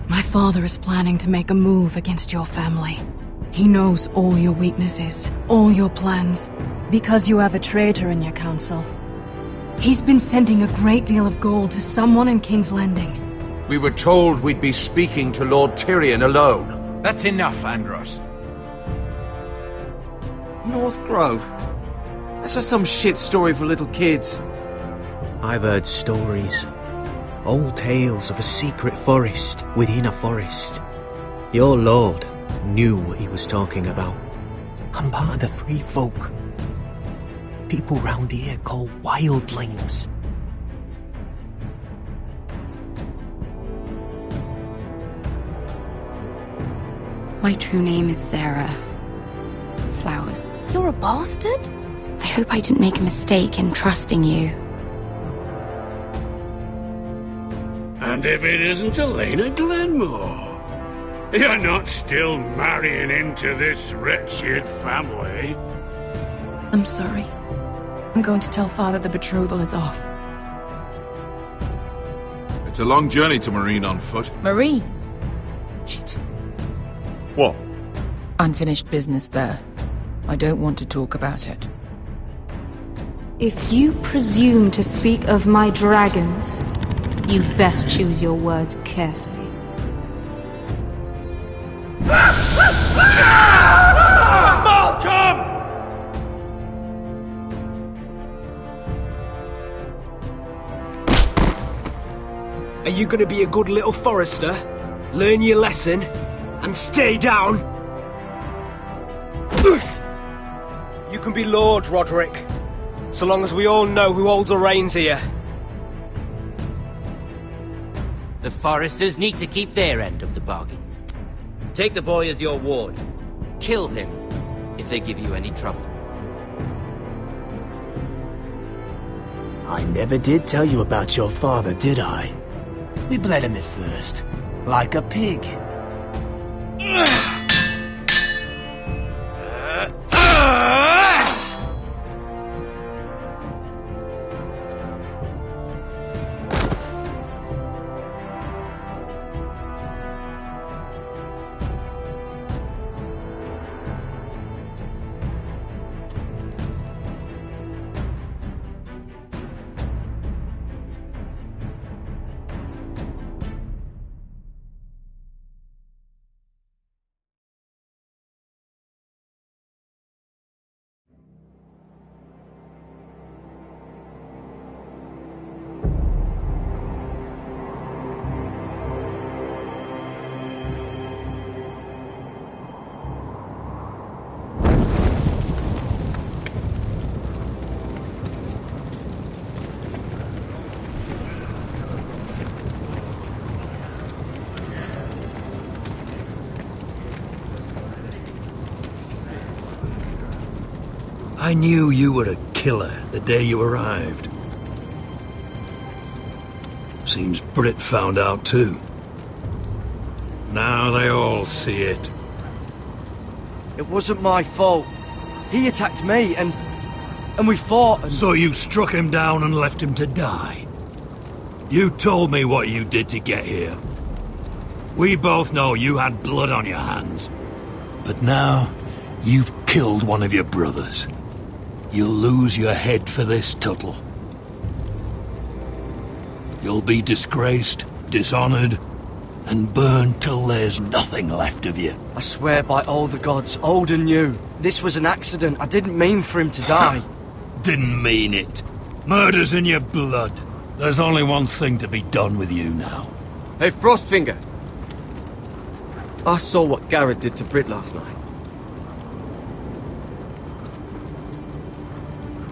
My father is planning to make a move against your family. He knows all your weaknesses, all your plans, because you have a traitor in your council. He's been sending a great deal of gold to someone in King's Landing. We were told we'd be speaking to Lord Tyrion alone. That's enough, Andros. North Grove? That's just some shit story for little kids. I've heard stories. Old tales of a secret forest within a forest. Your lord knew what he was talking about. I'm part of the free folk. People round here call wildlings. My true name is Sarah Flowers. You're a bastard? I hope I didn't make a mistake in trusting you. And if it isn't Elena Glenmore, you're not still marrying into this wretched family. I'm sorry. I'm going to tell Father the betrothal is off. It's a long journey to Marine on foot. Marine? Shit. What? Unfinished business there. I don't want to talk about it. If you presume to speak of my dragons, you best choose your words carefully. Malcolm! Are you gonna be a good little forester? Learn your lesson? And stay down? You can be Lord, Roderick. So long as we all know who holds the reins here. The foresters need to keep their end of the bargain. Take the boy as your ward. Kill him if they give you any trouble. I never did tell you about your father, did I? We bled him at first, like a pig. I knew you were a killer the day you arrived. Seems Britt found out too. Now they all see it. It wasn't my fault. He attacked me and we fought and... So you struck him down and left him to die? You told me what you did to get here. We both know you had blood on your hands. But now, you've killed one of your brothers. You'll lose your head for this, Tuttle. You'll be disgraced, dishonored, and burned till there's nothing left of you. I swear by all the gods, old and new, this was an accident. I didn't mean for him to die. Didn't mean it. Murder's in your blood. There's only one thing to be done with you now. Hey, Frostfinger. I saw what Garrett did to Britt last night.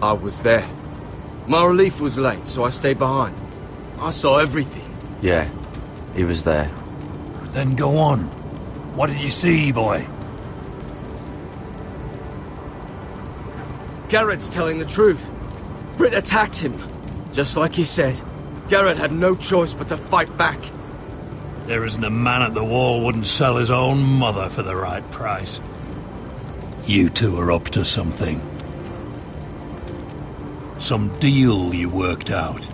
I was there. My relief was late, so I stayed behind. I saw everything. Yeah, he was there. Then go on. What did you see, boy? Garrett's telling the truth. Britt attacked him. Just like he said. Garrett had no choice but to fight back. There isn't a man at the wall wouldn't sell his own mother for the right price. You two are up to something. Some deal you worked out.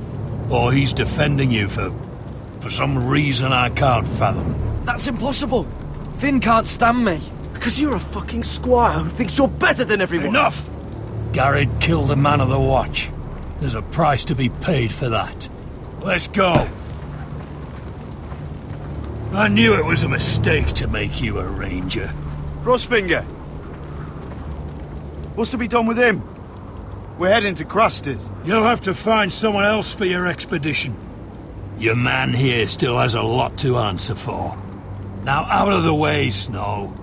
Or he's defending you for some reason I can't fathom. That's impossible. Finn can't stand me. Because you're a fucking squire who thinks you're better than everyone. Enough! Garrett killed the man of the watch. There's a price to be paid for that. Let's go. I knew it was a mistake to make you a ranger. Frostfinger! What's to be done with him? We're heading to Crusters. You'll have to find someone else for your expedition. Your man here still has a lot to answer for. Now out of the way, Snow.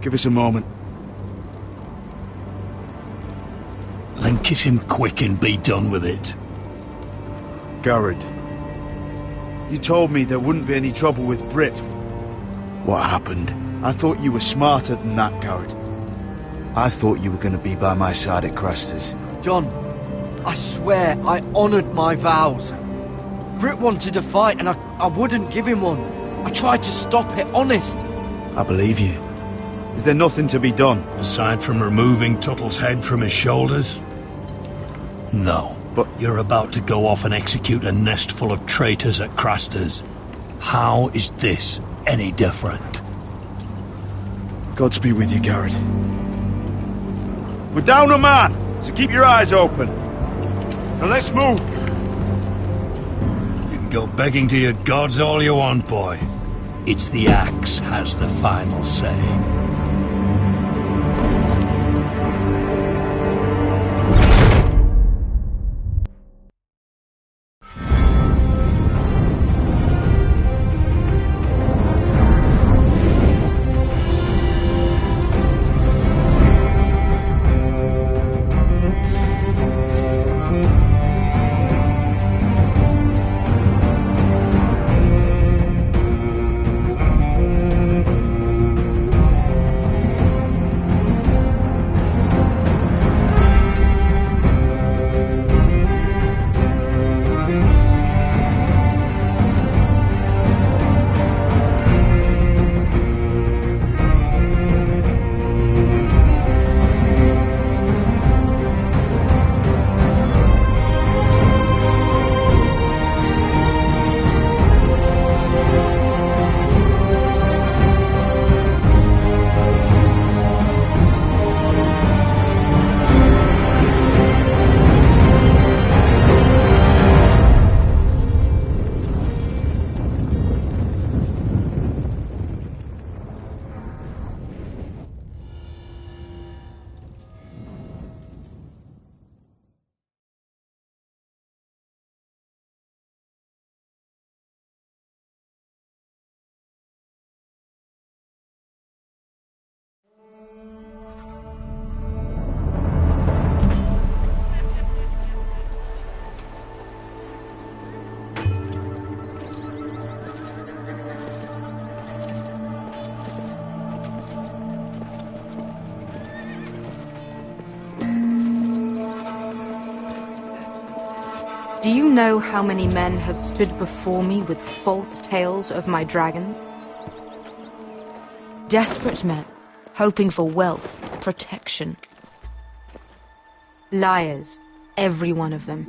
Give us a moment. Then kiss him quick and be done with it. Garrett, you told me there wouldn't be any trouble with Brit. What happened? I thought you were smarter than that, Garrett. I thought you were going to be by my side at Crusters. John, I swear I honoured my vows. Brit wanted a fight and I wouldn't give him one. I tried to stop it, honest. I believe you. Is there nothing to be done? Aside from removing Tuttle's head from his shoulders? No. But you're about to go off and execute a nest full of traitors at Crusters. How is this any different? Godspeed with you, Garrett. We're down a man, so keep your eyes open. Now let's move. You can go begging to your gods all you want, boy. It's the axe has the final say. Do you know how many men have stood before me with false tales of my dragons? Desperate men, hoping for wealth, protection. Liars, every one of them.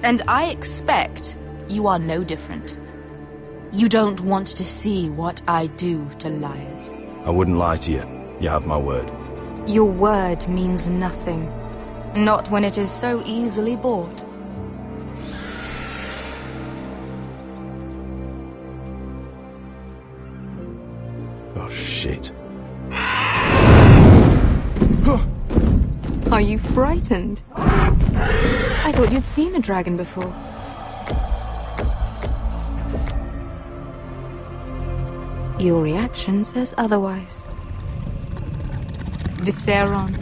And I expect you are no different. You don't want to see what I do to liars. I wouldn't lie to you. You have my word. Your word means nothing. Not when it is so easily bought. Oh, shit. Are you frightened? I thought you'd seen a dragon before. Your reaction says otherwise. Viseron.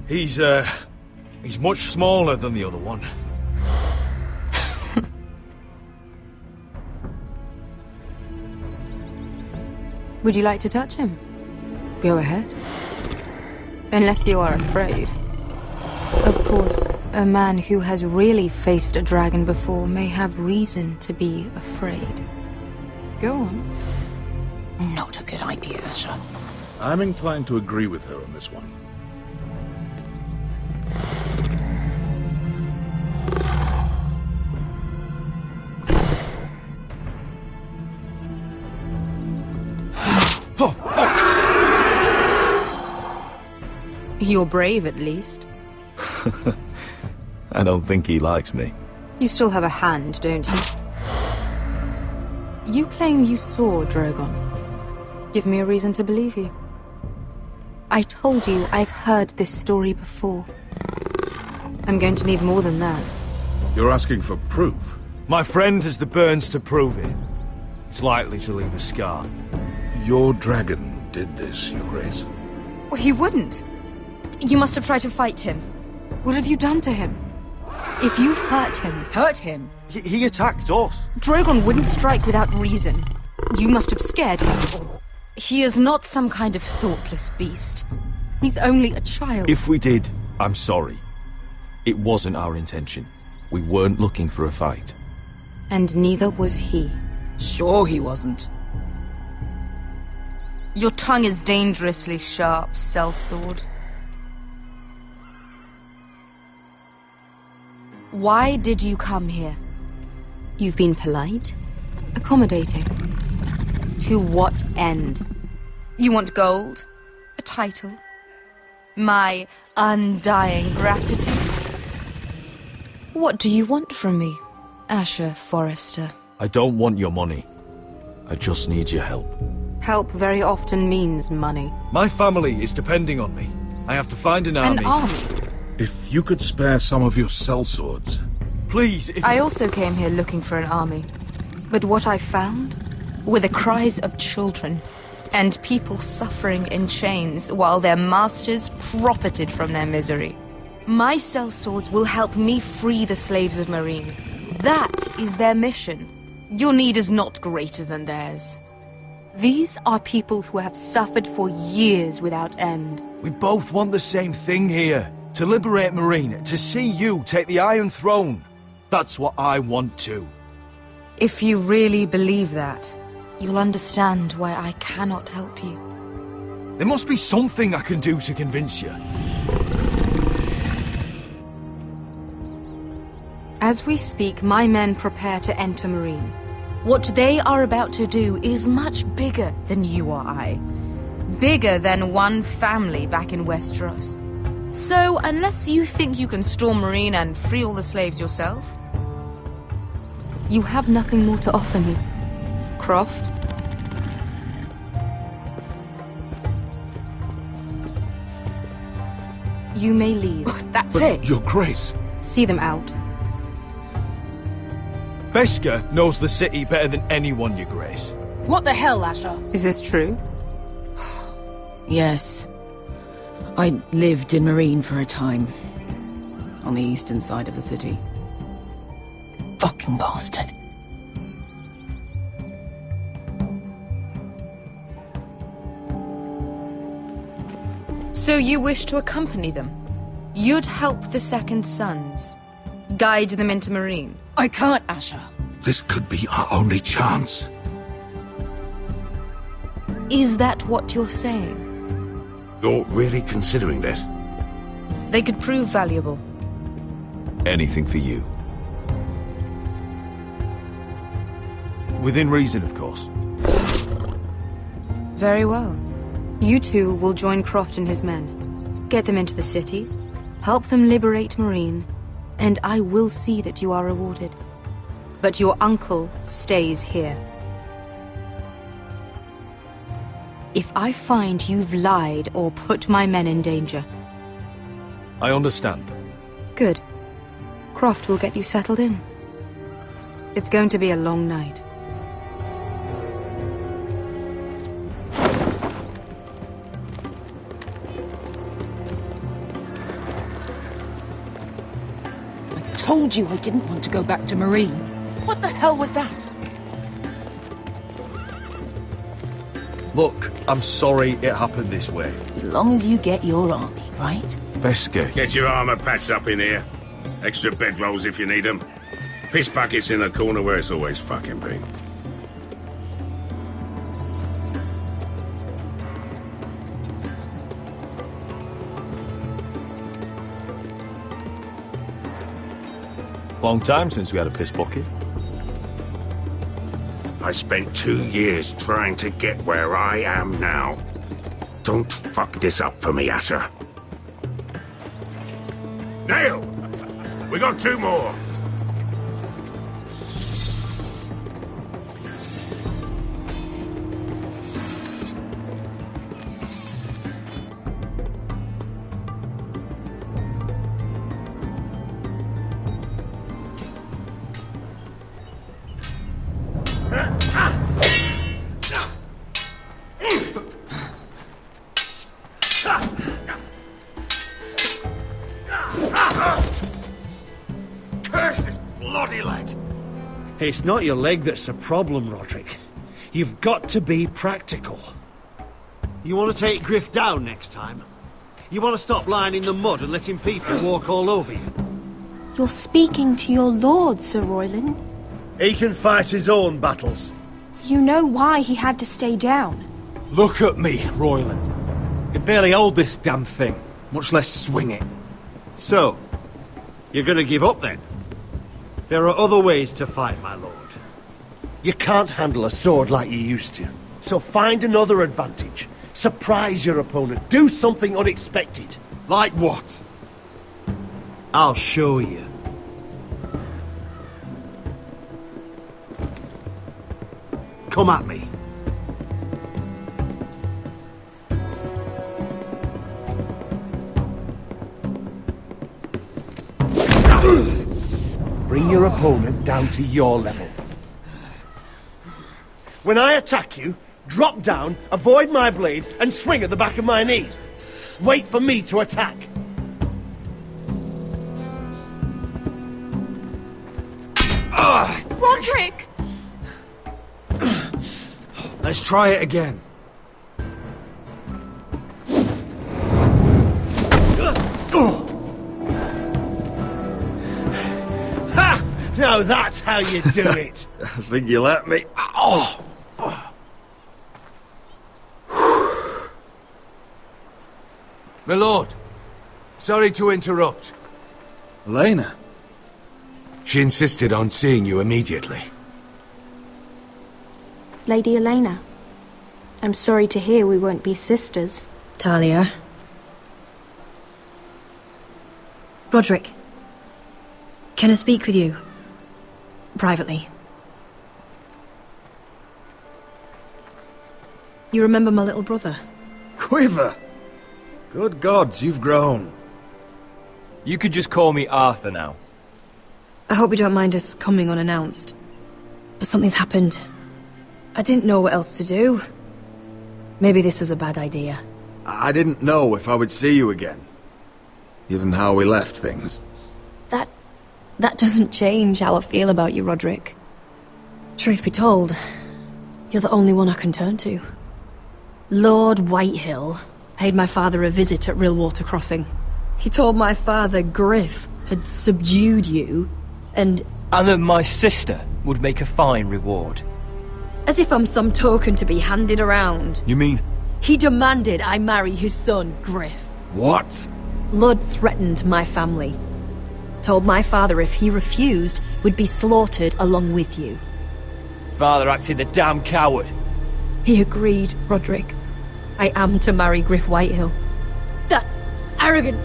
He's much smaller than the other one. Would you like to touch him? Go ahead. Unless you are afraid. Of course, a man who has really faced a dragon before may have reason to be afraid. Go on. Not a good idea, sir. I'm inclined to agree with her on this one. You're brave, at least. I don't think he likes me. You still have a hand, don't you? You claim you saw Drogon. Give me a reason to believe you. I told you I've heard this story before. I'm going to need more than that. You're asking for proof? My friend has the burns to prove it. It's likely to leave a scar. Your dragon did this, Your Grace. Well, he wouldn't. You must have tried to fight him. What have you done to him? If you've hurt him... Hurt him? He attacked us. Drogon wouldn't strike without reason. You must have scared him. He is not some kind of thoughtless beast. He's only a child. If we did, I'm sorry. It wasn't our intention. We weren't looking for a fight. And neither was he. Sure he wasn't. Your tongue is dangerously sharp, sellsword. Why did you come here? You've been polite, accommodating. To what end? You want gold? A title? My undying gratitude? What do you want from me, Asher Forrester? I don't want your money. I just need your help. Help very often means money. My family is depending on me. I have to find an army. An army? If you could spare some of your sellswords. Please, I also came here looking for an army. But what I found were the cries of children and people suffering in chains while their masters profited from their misery. My sellswords will help me free the slaves of Meereen. That is their mission. Your need is not greater than theirs. These are people who have suffered for years without end. We both want the same thing here. To liberate Meereen, to see you take the Iron Throne. That's what I want too. If you really believe that, you'll understand why I cannot help you. There must be something I can do to convince you. As we speak, my men prepare to enter Meereen. What they are about to do is much bigger than you or I. Bigger than one family back in Westeros. So, unless you think you can storm Meereen and free all the slaves yourself, you have nothing more to offer me, Croft. You may leave. That's But it. Your Grace. See them out. Beskar knows the city better than anyone, Your Grace. What the hell, Asher? Is this true? Yes. I lived in Meereen for a time. On the eastern side of the city. Fucking bastard. So you wish to accompany them? You'd help the Second Sons? Guide them into Meereen? I can't, Asher. This could be our only chance. Is that what you're saying? You're really considering this? They could prove valuable. Anything for you. Within reason, of course. Very well. You two will join Croft and his men. Get them into the city, help them liberate Meereen, and I will see that you are rewarded. But your uncle stays here. If I find you've lied or put my men in danger... I understand. Good. Croft will get you settled in. It's going to be a long night. I told you I didn't want to go back to Meereen. What the hell was that? Look, I'm sorry it happened this way. As long as you get your army, right? Beskar. Get your armor patched up in here. Extra bedrolls if you need them. Piss buckets in the corner where it's always fucking been. Long time since we had a piss bucket. I spent 2 years trying to get where I am now. Don't fuck this up for me, Asher. Nail! We got 2 more. Curse this bloody leg! It's not your leg that's the problem, Roderick. You've got to be practical. You want to take Griff down next time? You want to stop lying in the mud and letting people walk all over you? You're speaking to your lord, Sir Royland. He can fight his own battles. You know why he had to stay down. Look at me, Royland. I can barely hold this damn thing, much less swing it. So, you're going to give up then? There are other ways to fight, my lord. You can't handle a sword like you used to. So find another advantage. Surprise your opponent. Do something unexpected. Like what? I'll show you. Come at me. Bring your opponent down to your level. When I attack you, drop down, avoid my blade, and swing at the back of my knees. Wait for me to attack. Roderick! Let's try it again. Ha! Now that's how you do it. I think you let me. Oh! My lord, sorry to interrupt. Elena? She insisted on seeing you immediately. Lady Elena, I'm sorry to hear we won't be sisters. Talia. Roderick. Can I speak with you? Privately. You remember my little brother? Quiver! Good gods, you've grown. You could just call me Arthur now. I hope you don't mind us coming unannounced. But something's happened. I didn't know what else to do. Maybe this was a bad idea. I didn't know if I would see you again. Given how we left things. That doesn't change how I feel about you, Roderick. Truth be told, you're the only one I can turn to. Lord Whitehill paid my father a visit at Rillwater Crossing. He told my father Griff had subdued you, and that my sister would make a fine reward. As if I'm some token to be handed around. You mean? He demanded I marry his son, Griff. What? Lord threatened my family. Told my father if he refused, we'd be slaughtered along with you. Father acted the damn coward. He agreed, Roderick. I am to marry Griff Whitehill. That arrogant,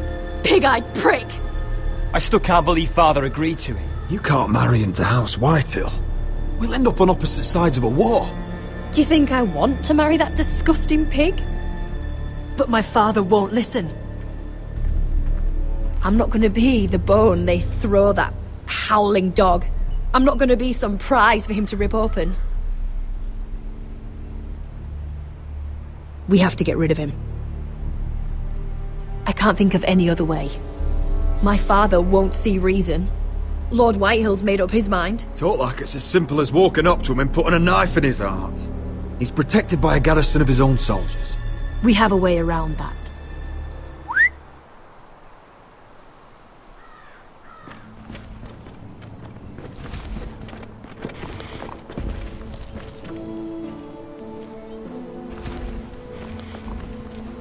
pig-eyed prick! I still can't believe Father agreed to it. You can't marry into House Whitehill. We'll end up on opposite sides of a war. Do you think I want to marry that disgusting pig? But my father won't listen. I'm not going to be the bone they throw that howling dog. I'm not going to be some prize for him to rip open. We have to get rid of him. I can't think of any other way. My father won't see reason. Lord Whitehill's made up his mind. Talk like it's as simple as walking up to him and putting a knife in his heart. He's protected by a garrison of his own soldiers. We have a way around that.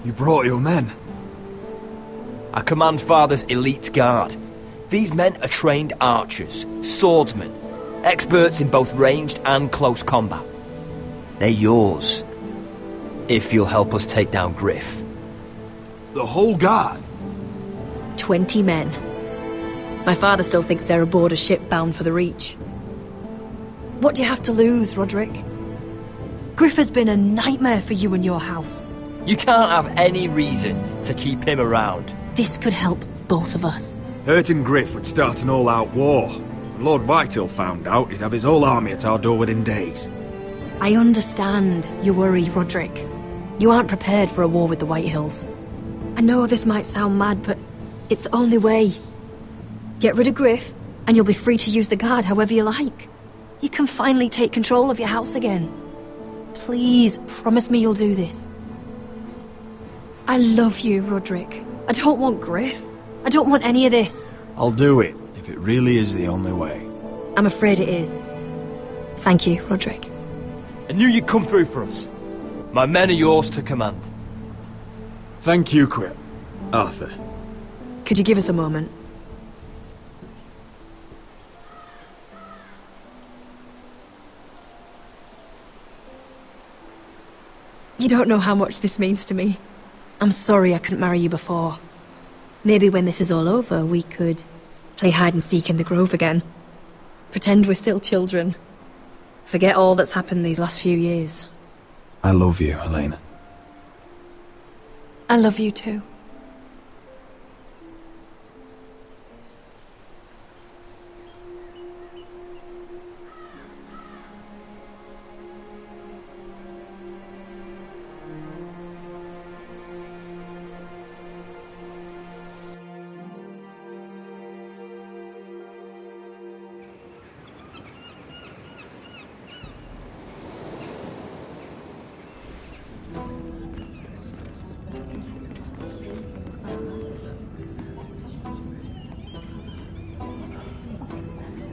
You brought your men. I command Father's elite guard. These men are trained archers, swordsmen, experts in both ranged and close combat. They're yours, if you'll help us take down Griff. The whole guard? 20 men. My father still thinks they're aboard a ship bound for the Reach. What do you have to lose, Roderick? Griff has been a nightmare for you and your house. You can't have any reason to keep him around. This could help both of us. Hurting Griff would start an all-out war. When Lord Whitehill found out, he'd have his whole army at our door within days. I understand your worry, Roderick. You aren't prepared for a war with the Whitehills. I know this might sound mad, but it's the only way. Get rid of Griff, and you'll be free to use the guard however you like. You can finally take control of your house again. Please, promise me you'll do this. I love you, Roderick. I don't want Griff. I don't want any of this. I'll do it, if it really is the only way. I'm afraid it is. Thank you, Roderick. I knew you'd come through for us. My men are yours to command. Thank you, Quip. Arthur. Could you give us a moment? You don't know how much this means to me. I'm sorry I couldn't marry you before. Maybe when this is all over, we could play hide and seek in the grove again. Pretend we're still children. Forget all that's happened these last few years. I love you, Helena. I love you too.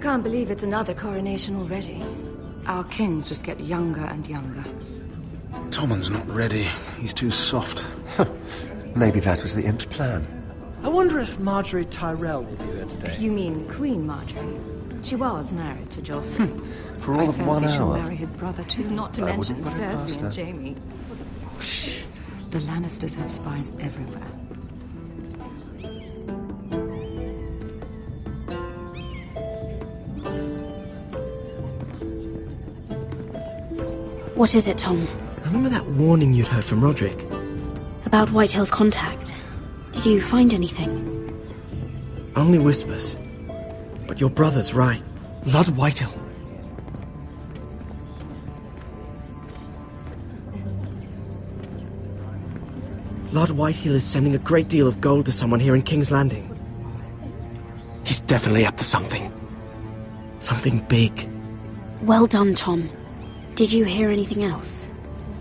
Can't believe it's another coronation already. Our kings just get younger and younger. Tommen's not ready. He's too soft. Maybe that was the imp's plan. I wonder if Marjorie Tyrell will be there today. You mean Queen Marjorie? She was married to Joffrey. For all of 1 I fancy she'll hour. marry his brother too, not to I mention wouldn't put it past Cersei and her. Jaime. Shh. The Lannisters have spies everywhere. What is it, Tom? Remember that warning you'd heard from Roderick? About Whitehill's contact. Did you find anything? Only whispers. But your brother's right. Lord Whitehill. Lord Whitehill is sending a great deal of gold to someone here in King's Landing. He's definitely up to something. Something big. Well done, Tom. Did you hear anything else?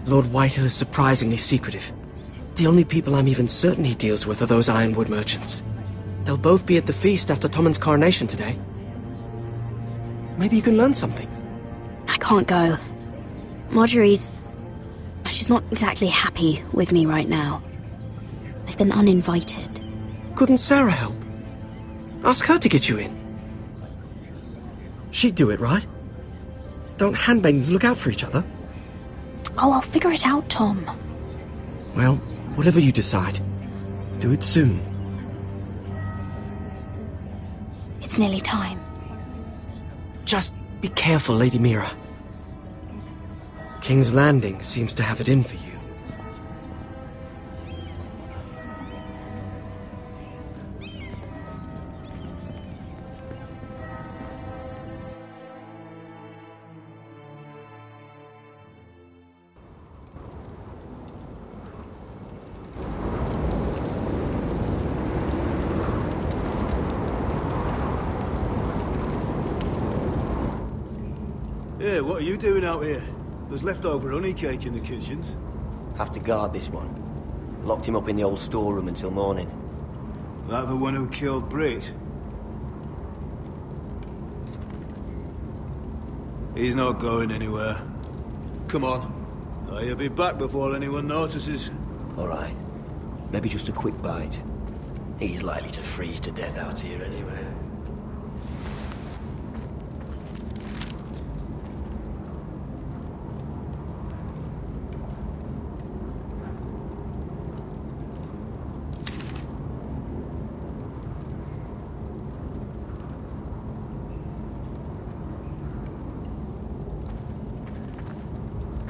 Lord Whitehill is surprisingly secretive. The only people I'm even certain he deals with are those ironwood merchants. They'll both be at the feast after Tommen's coronation today. Maybe you can learn something. I can't go. Marjorie's... she's not exactly happy with me right now. I've been uninvited. Couldn't Sarah help? Ask her to get you in. She'd do it, right? Don't handmaidens look out for each other? Oh, I'll figure it out, Tom. Well, whatever you decide, do it soon. It's nearly time. Just be careful, Lady Mira. King's Landing seems to have it in for you. Yeah, what are you doing out here? There's leftover honey cake in the kitchens. Have to guard this one. Locked him up in the old storeroom until morning. That the one who killed Brit? He's not going anywhere. Come on. He'll be back before anyone notices. All right. Maybe just a quick bite. He's likely to freeze to death out here anyway.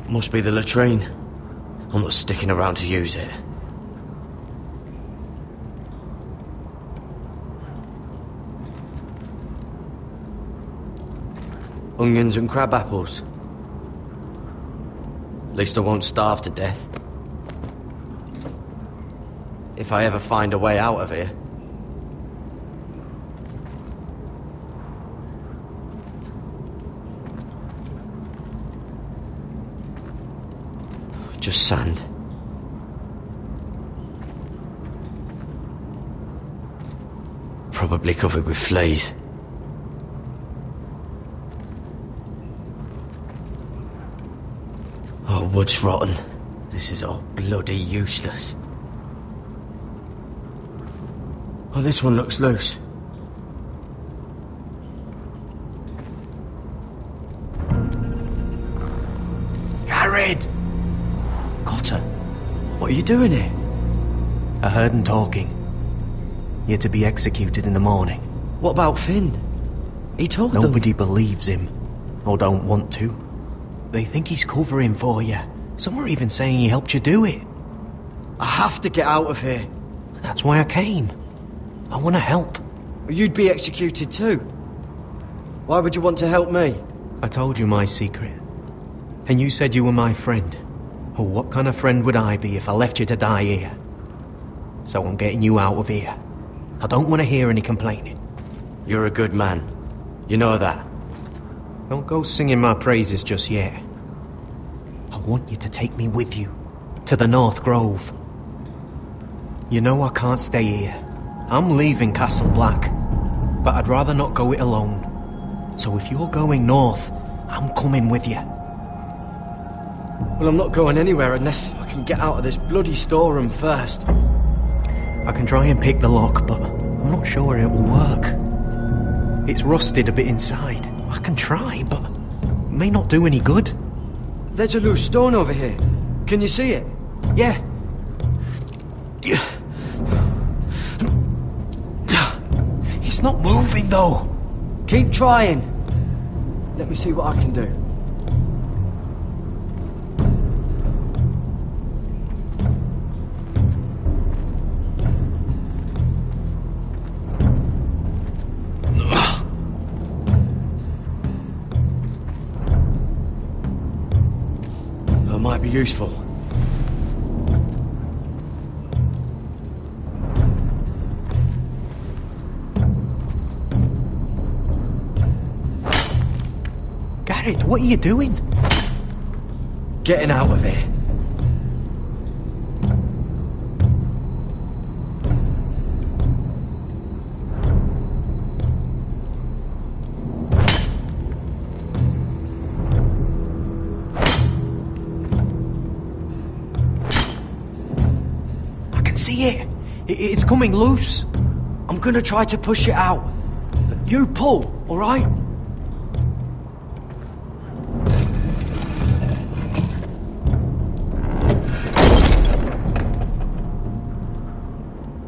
Must be the latrine. I'm not sticking around to use it. Onions and crab apples. At least I won't starve to death. If I ever find a way out of here. Just sand. Probably covered with fleas. Oh, wood's rotten. This is all bloody useless. Oh, this one looks loose. Garrett! Cotter, what are you doing here? I heard him talking. You're to be executed in the morning. What about Finn? He told them. Nobody believes him, or don't want to. They think he's covering for you. Some are even saying he helped you do it. I have to get out of here. That's why I came. I want to help. You'd be executed too. Why would you want to help me? I told you my secret. And you said you were my friend. Oh, what kind of friend would I be if I left you to die here? So I'm getting you out of here. I don't want to hear any complaining. You're a good man. You know that. Don't go singing my praises just yet. I want you to take me with you. To the North Grove. You know I can't stay here. I'm leaving Castle Black. But I'd rather not go it alone. So if you're going north, I'm coming with you. Well, I'm not going anywhere unless I can get out of this bloody storeroom first. I can try and pick the lock, but I'm not sure it will work. It's rusted a bit inside. I can try, but it may not do any good. There's a loose stone over here. Can you see it? Yeah. It's not moving, though. Keep trying. Let me see what I can do. That might be useful. Garrett, what are you doing? Getting out of here. I can see it. It's coming loose. I'm gonna try to push it out. You pull, all right?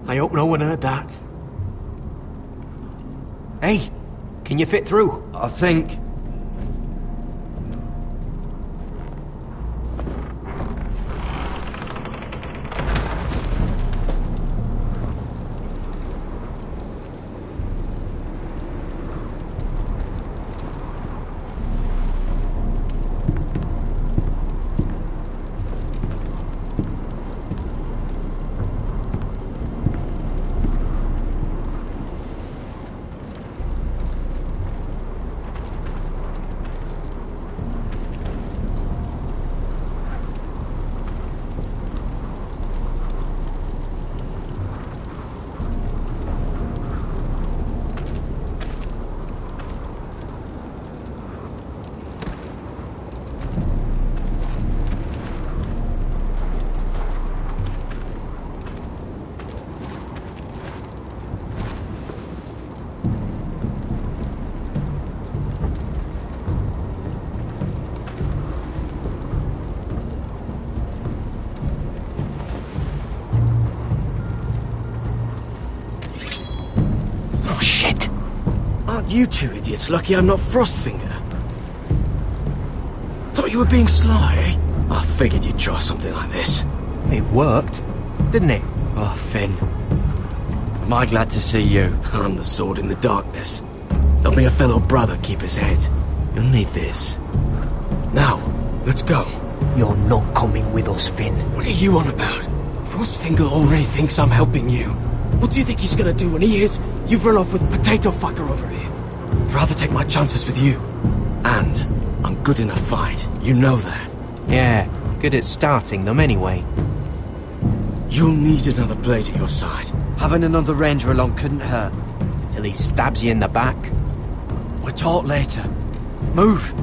I hope no one heard that. Hey, can you fit through? I think. You two idiots lucky I'm not Frostfinger. Thought you were being sly, eh? I figured you'd try something like this. It worked, didn't it? Oh, Finn. Am I glad to see you? I'm the sword in the darkness. There'll be a fellow brother keep his head. You'll need this. Now, let's go. You're not coming with us, Finn. What are you on about? Frostfinger already thinks I'm helping you. What do you think he's gonna do when he hears you've run off with Potato Fucker over here? I'd rather take my chances with you. And I'm good in a fight. You know that. Yeah, good at starting them anyway. You'll need another blade at your side. Having another ranger along couldn't hurt. Till he stabs you in the back. We'll talk later. Move!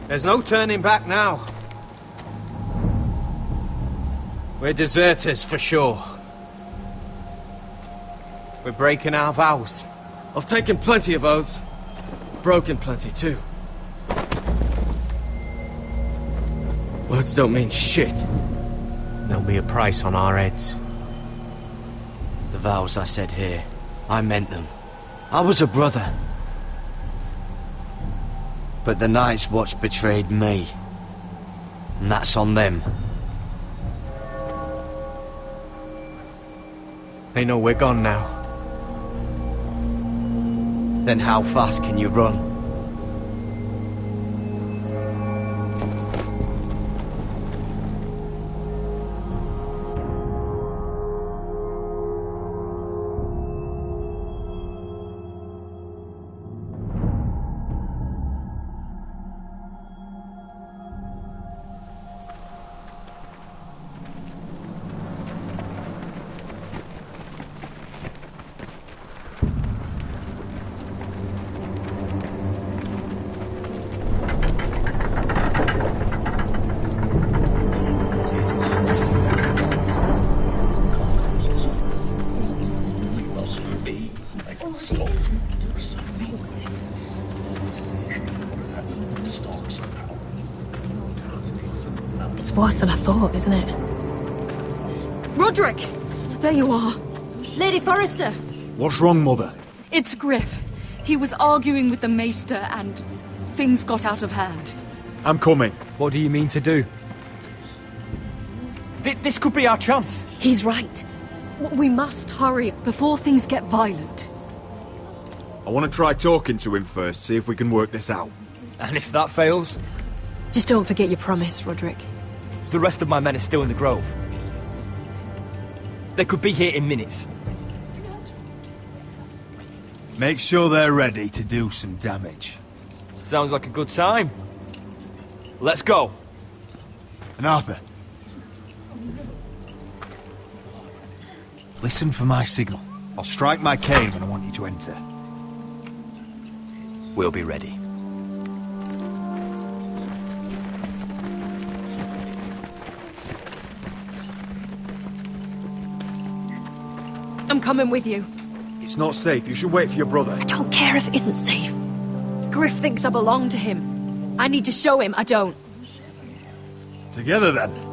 There's no turning back now. We're deserters for sure. We're breaking our vows. I've taken plenty of oaths. Broken plenty too. Words don't mean shit. There'll be a price on our heads. The vows I said here, I meant them. I was a brother. But the Night's Watch betrayed me. And that's on them. They know we're gone now. Then how fast can you run? It's worse than I thought, isn't it? Roderick! There you are. Lady Forrester! What's wrong, Mother? It's Griff. He was arguing with the Maester and things got out of hand. I'm coming. What do you mean to do? This could be our chance. He's right. We must hurry before things get violent. I want to try talking to him first, see if we can work this out. And if that fails? Just don't forget your promise, Roderick. The rest of my men are still in the grove. They could be here in minutes. Make sure they're ready to do some damage. Sounds like a good time. Let's go. And Arthur, listen for my signal. I'll strike my cane when I want you to enter. We'll be ready. I'm coming with you. It's not safe. You should wait for your brother. I don't care if it isn't safe. Griff thinks I belong to him. I need to show him I don't. Together then.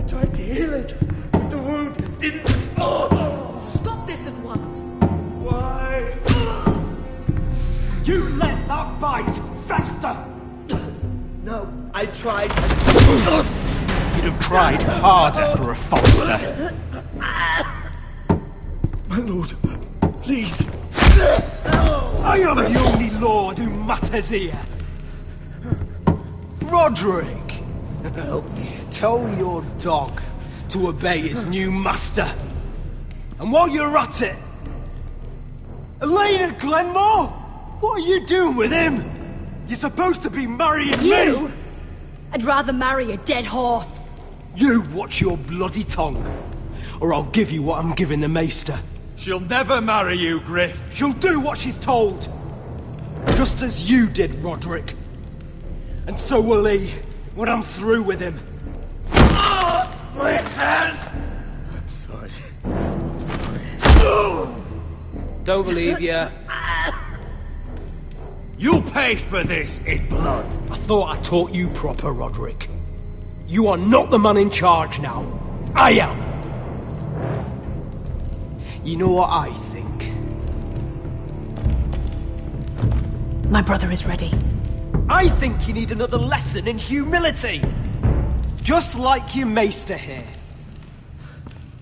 Tried to heal it, but the wound didn't. Oh. Stop this at once. Why? You let that bite fester. No, I tried. You'd have tried harder for a Forrester. My lord, please. I am the only lord who matters here. Roderick, help me. Tell your dog to obey his new master. And while you're at it, Elena Glenmore, what are you doing with him? You're supposed to be marrying me. I'd rather marry a dead horse. You watch your bloody tongue, or I'll give you what I'm giving the maester. She'll never marry you, Griff. She'll do what she's told. Just as you did, Roderick. And so will he, when I'm through with him. My hand! I'm sorry. Don't believe you. You'll pay for this in blood. I thought I taught you proper, Roderick. You are not the man in charge now. I am. You know what I think? My brother is ready. I think you need another lesson in humility. Just like your maester here.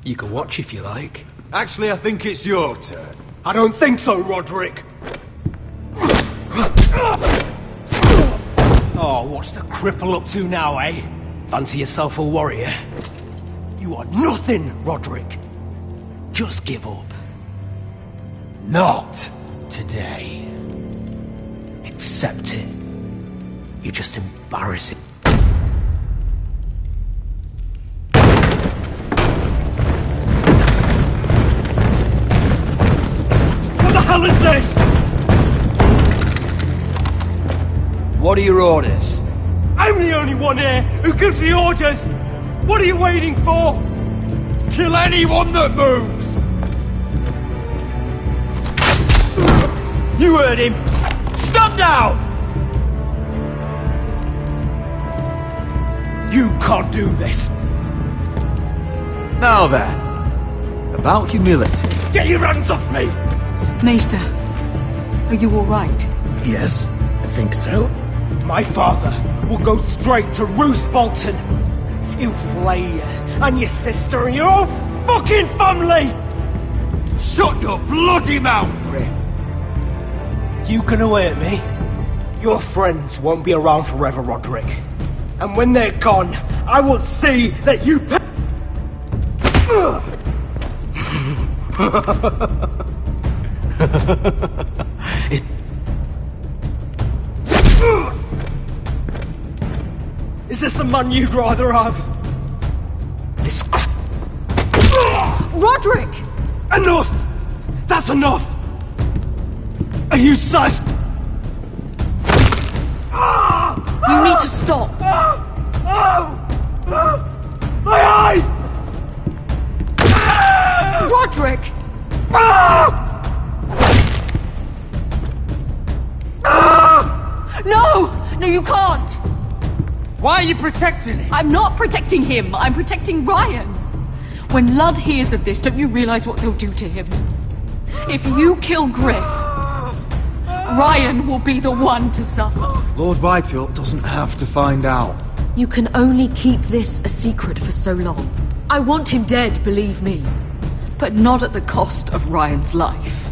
You can watch if you like. Actually, I think it's your turn. I don't think so, Roderick. Oh, what's the cripple up to now, eh? Fancy yourself a warrior? You are nothing, Roderick. Just give up. Not today. Accept it. You're just embarrassing. What the hell is this? What are your orders? I'm the only one here who gives the orders! What are you waiting for? Kill anyone that moves! You heard him! Stop now! You can't do this! Now then, about humility. Get your hands off me! Maester, are you all right? Yes, I think so. My father will go straight to Roose Bolton. He'll flay you, and your sister, and your whole fucking family! Shut your bloody mouth, Griff! You gonna hurt me? Your friends won't be around forever, Roderick. And when they're gone, I will see that you pay. Is this the man you'd rather have? This. Roderick! Enough! That's enough! Are you sus? You need to stop! My eye! Roderick! No! No, you can't! Why are you protecting him? I'm not protecting him. I'm protecting Ryan. When Ludd hears of this, don't you realize what they'll do to him? If you kill Griff, Ryan will be the one to suffer. Lord Whitehill doesn't have to find out. You can only keep this a secret for so long. I want him dead, believe me. But not at the cost of Ryan's life.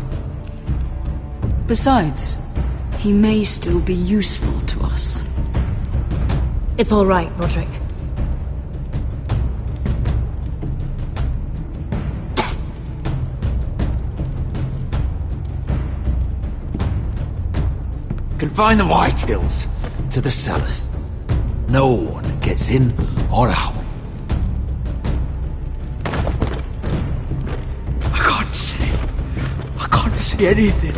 Besides, he may still be useful to us. It's all right, Roderick. Confine the Whitehills to the cellars. No one gets in or out. I can't see anything.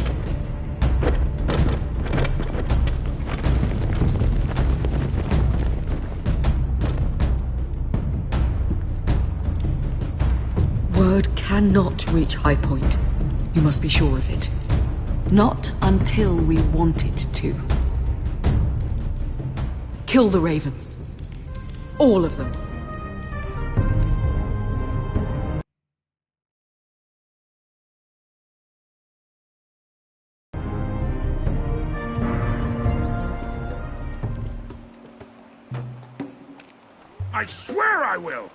Word cannot reach High Point. You must be sure of it. Not until we want it to. Kill the ravens. All of them. I swear I will!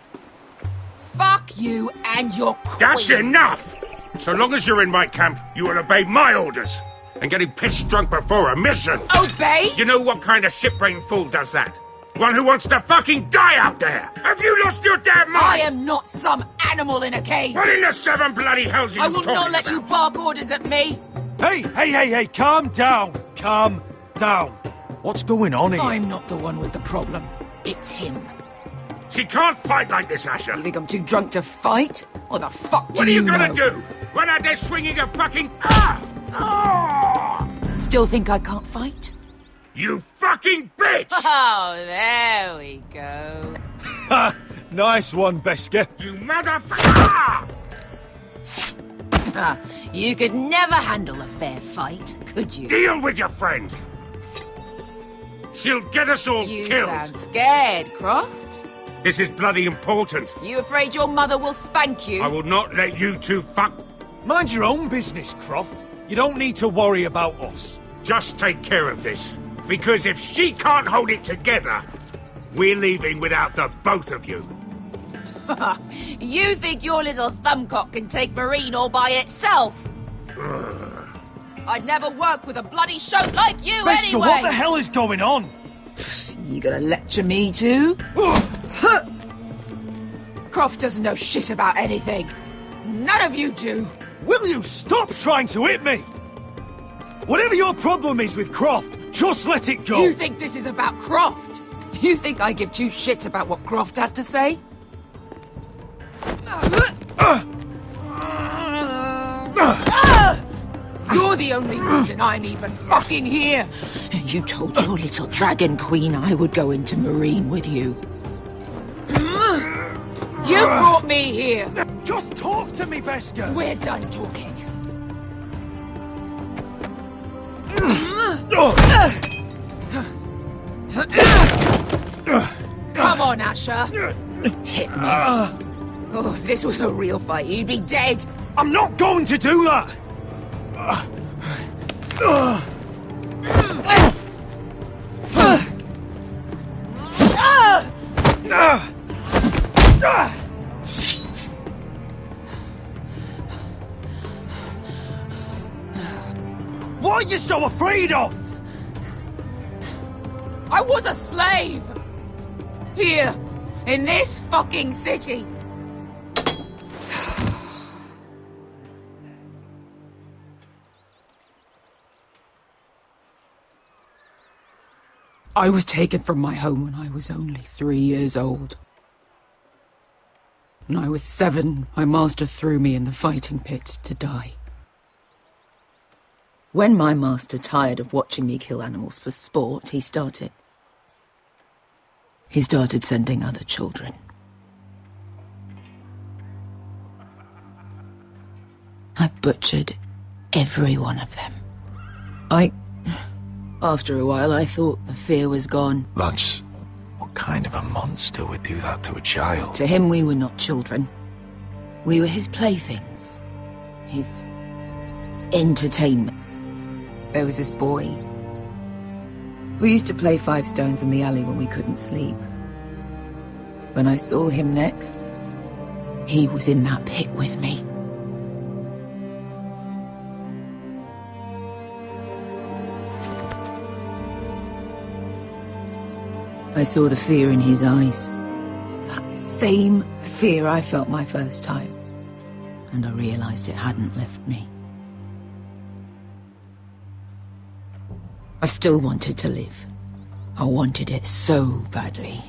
Fuck you and your queen. That's enough! So long as you're in my camp, you will obey my orders. And getting pissed drunk before a mission. Obey? You know what kind of shit-brained fool does that? One who wants to fucking die out there! Have you lost your damn mind? I am not some animal in a cage! What in the seven bloody hells are you I will talking not let about? you bark orders at me! Hey, calm down! Calm down! What's going on here? I'm not the one with the problem. It's him. She can't fight like this, Asher! You think I'm too drunk to fight? What the fuck do What are you gonna know? do? Run out there swinging a fucking... Still think I can't fight? You fucking bitch! Oh, there we go. Ha! Nice one, Beskar. You motherfucker! You could never handle a fair fight, could you? Deal with your friend! She'll get us all You killed! sound scared, Croft. This is bloody important. You afraid your mother will spank you? I will not let you two fuck... Mind your own business, Croft. You don't need to worry about us. Just take care of this. Because if she can't hold it together, we're leaving without the both of you. You think your little thumbcock can take Marine all by itself? I'd never work with a bloody shote like you Beskar, anyway! what the hell is going on? You gonna lecture me too? Croft doesn't know shit about anything. None of you do. Will you stop trying to hit me? Whatever your problem is with Croft, just let it go. You think this is about Croft? You think I give two shits about what Croft has to say? You're the only reason I'm even fucking here. You told your little dragon queen I would go into Marine with you. You brought me here. Just talk to me, Beskar. We're done talking. Come on, Asher. Hit me. Oh, if this was a real fight, you'd be dead. I'm not going to do that. What are you so afraid of? I was a slave! Here, in this fucking city! I was taken from my home when I was only 3 years old. When I was 7, my master threw me in the fighting pit to die. When my master tired of watching me kill animals for sport, he started sending other children. I butchered every one of them. After a while, I thought the fear was gone. That's... what kind of a monster would do that to a child? To him, we were not children. We were his playthings. His entertainment. There was this boy. We used to play 5 stones in the alley when we couldn't sleep. When I saw him next, he was in that pit with me. I saw the fear in his eyes. That same fear I felt my first time. And I realized it hadn't left me. I still wanted to live. I wanted it so badly.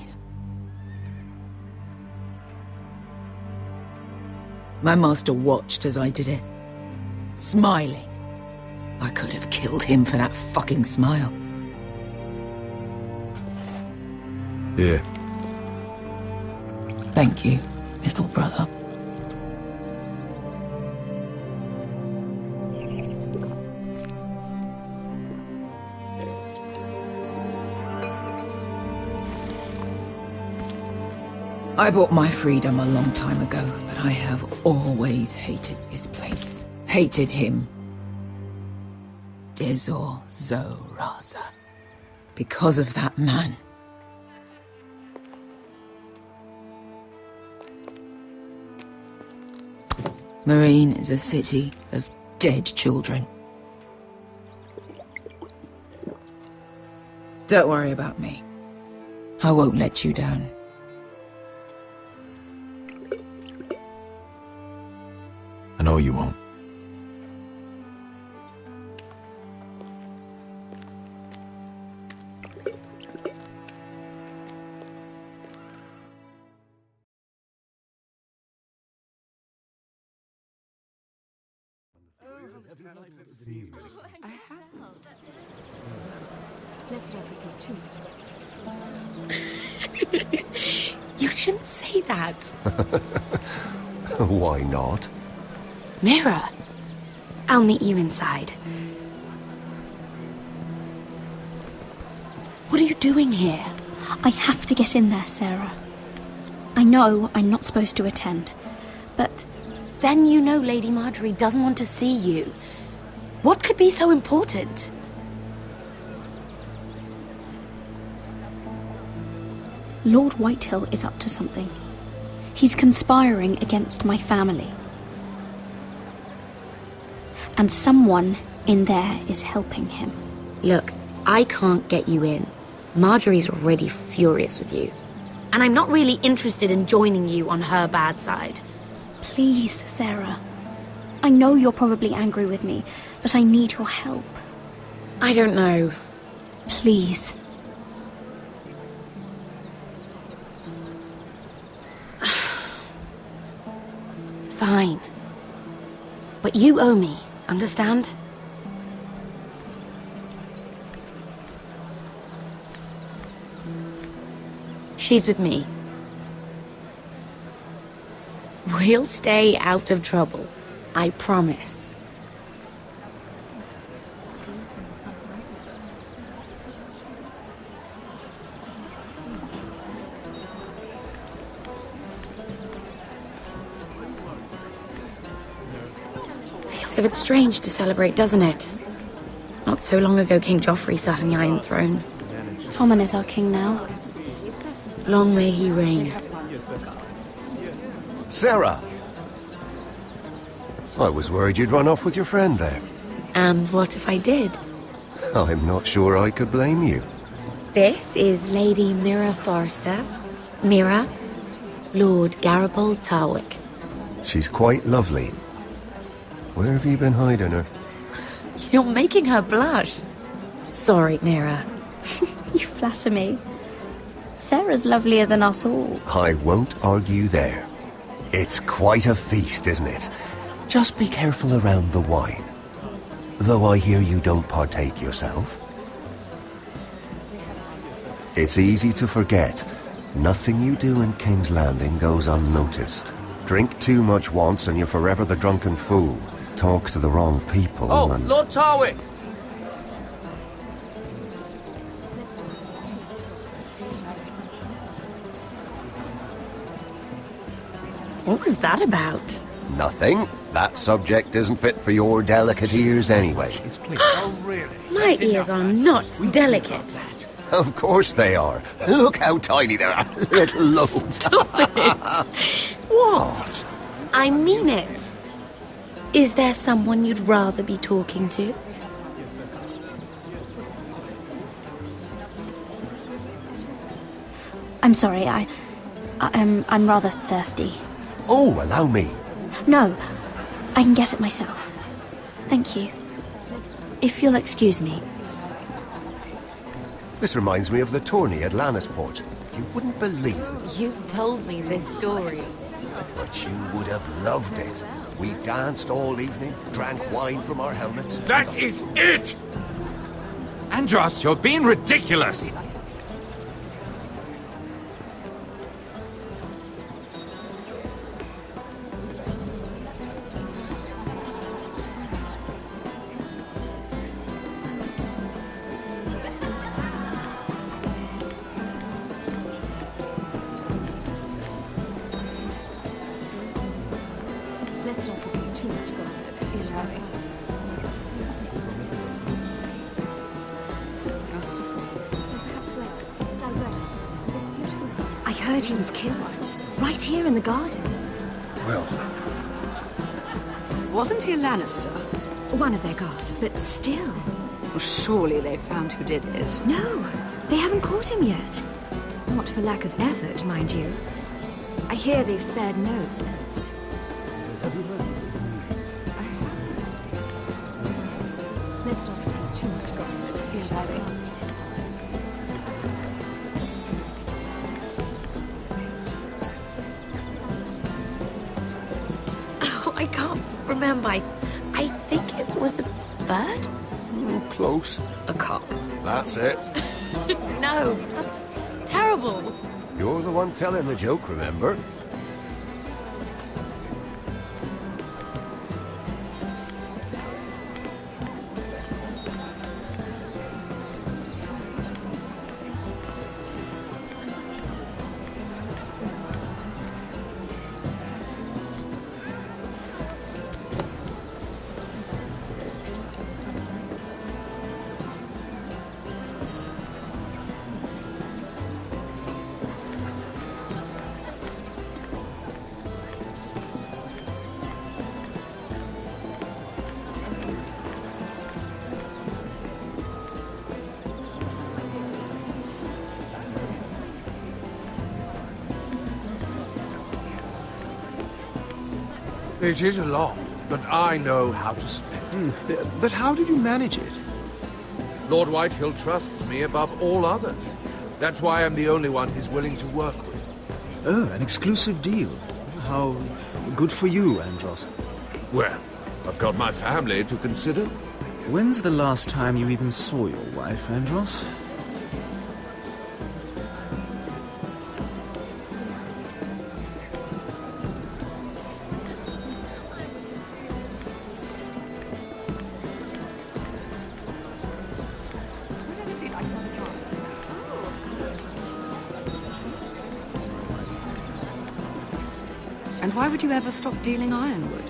My master watched as I did it, smiling. I could have killed him for that fucking smile. Here. Thank you, little brother. I bought my freedom a long time ago, but I have always hated this place. Hated him. Dezor Zoraza. Because of that man. Marine is a city of dead children. Don't worry about me. I won't let you down. I know you won't. Let's not repeat too much. You shouldn't say that. Why not? Mira, I'll meet you inside. What are you doing here? I have to get in there, Sarah. I know I'm not supposed to attend, but then you know Lady Marjorie doesn't want to see you. What could be so important? Lord Whitehill is up to something. He's conspiring against my family. And someone in there is helping him. Look, I can't get you in. Marjorie's already furious with you. And I'm not really interested in joining you on her bad side. Please, Sarah. I know you're probably angry with me, but I need your help. I don't know. Please. Fine. But you owe me, understand? She's with me. We'll stay out of trouble. I promise. Feels a bit strange to celebrate, doesn't it? Not so long ago, King Joffrey sat on the Iron Throne. Tommen is our king now. Long may he reign. Sarah! I was worried you'd run off with your friend there. And what if I did? I'm not sure I could blame you. This is Lady Mira Forrester. Mira, Lord Garibaldi Tarwick. She's quite lovely. Where have you been hiding her? You're making her blush. Sorry, Mira. You flatter me. Sarah's lovelier than us all. I won't argue there. It's quite a feast, isn't it? Just be careful around the wine. Though I hear you don't partake yourself. It's easy to forget. Nothing you do in King's Landing goes unnoticed. Drink too much once and you're forever the drunken fool. Talk to the wrong people and... Lord Tarwick! What was that about? Nothing. That subject isn't fit for your delicate ears anyway. My ears are not delicate. Of course they are. Look how tiny they are. Little lobes. Stop it! What? I mean it. Is there someone you'd rather be talking to? I'm sorry, I'm rather thirsty. Oh, allow me. No, I can get it myself. Thank you. If you'll excuse me. This reminds me of the tourney at Lannisport. You wouldn't believe it. You've told me this story. But you would have loved it. We danced all evening, drank wine from our helmets. That is it! Andros, you're being ridiculous! Let's not put too much gossip, you know. Perhaps let's divert ourselves with this beautiful... I heard he was killed. Right here in the garden. Well, Wasn't he a Lannister? One of their guard, but still. Well, surely they found who did it. No, they haven't caught him yet. Not for lack of effort, mind you. I hear they've spared no expense. Let's not repeat too much gossip. Here's Ivy. Oh, I can't remember. I think it was a bird? Close. A cock. That's it. No, that's terrible. You're the one telling the joke, remember? It is a lot, but I know how to spend it. But how did you manage it? Lord Whitehill trusts me above all others. That's why I'm the only one he's willing to work with. Oh, an exclusive deal. How good for you, Andros. Well, I've got my family to consider. When's the last time you even saw your wife, Andros? And why would you ever stop dealing ironwood?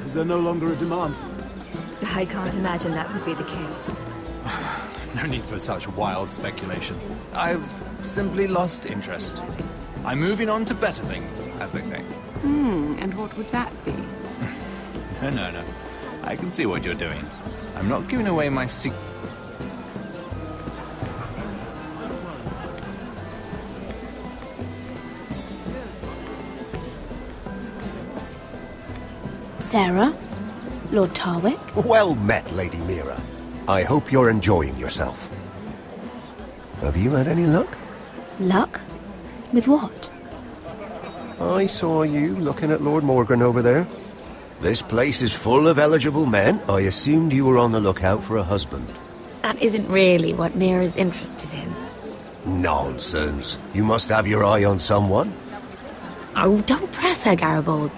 Is there no longer a demand for it? I can't imagine that would be the case. No need for such wild speculation. I've simply lost interest. I'm moving on to better things, as they say. And what would that be? No. I can see what you're doing. I'm not giving away my secret. Sarah? Lord Tarwick? Well met, Lady Mira. I hope you're enjoying yourself. Have you had any luck? Luck? With what? I saw you looking at Lord Morgan over there. This place is full of eligible men. I assumed you were on the lookout for a husband. That isn't really what Mira's interested in. Nonsense. You must have your eye on someone. Oh, don't press her, Garibaldi.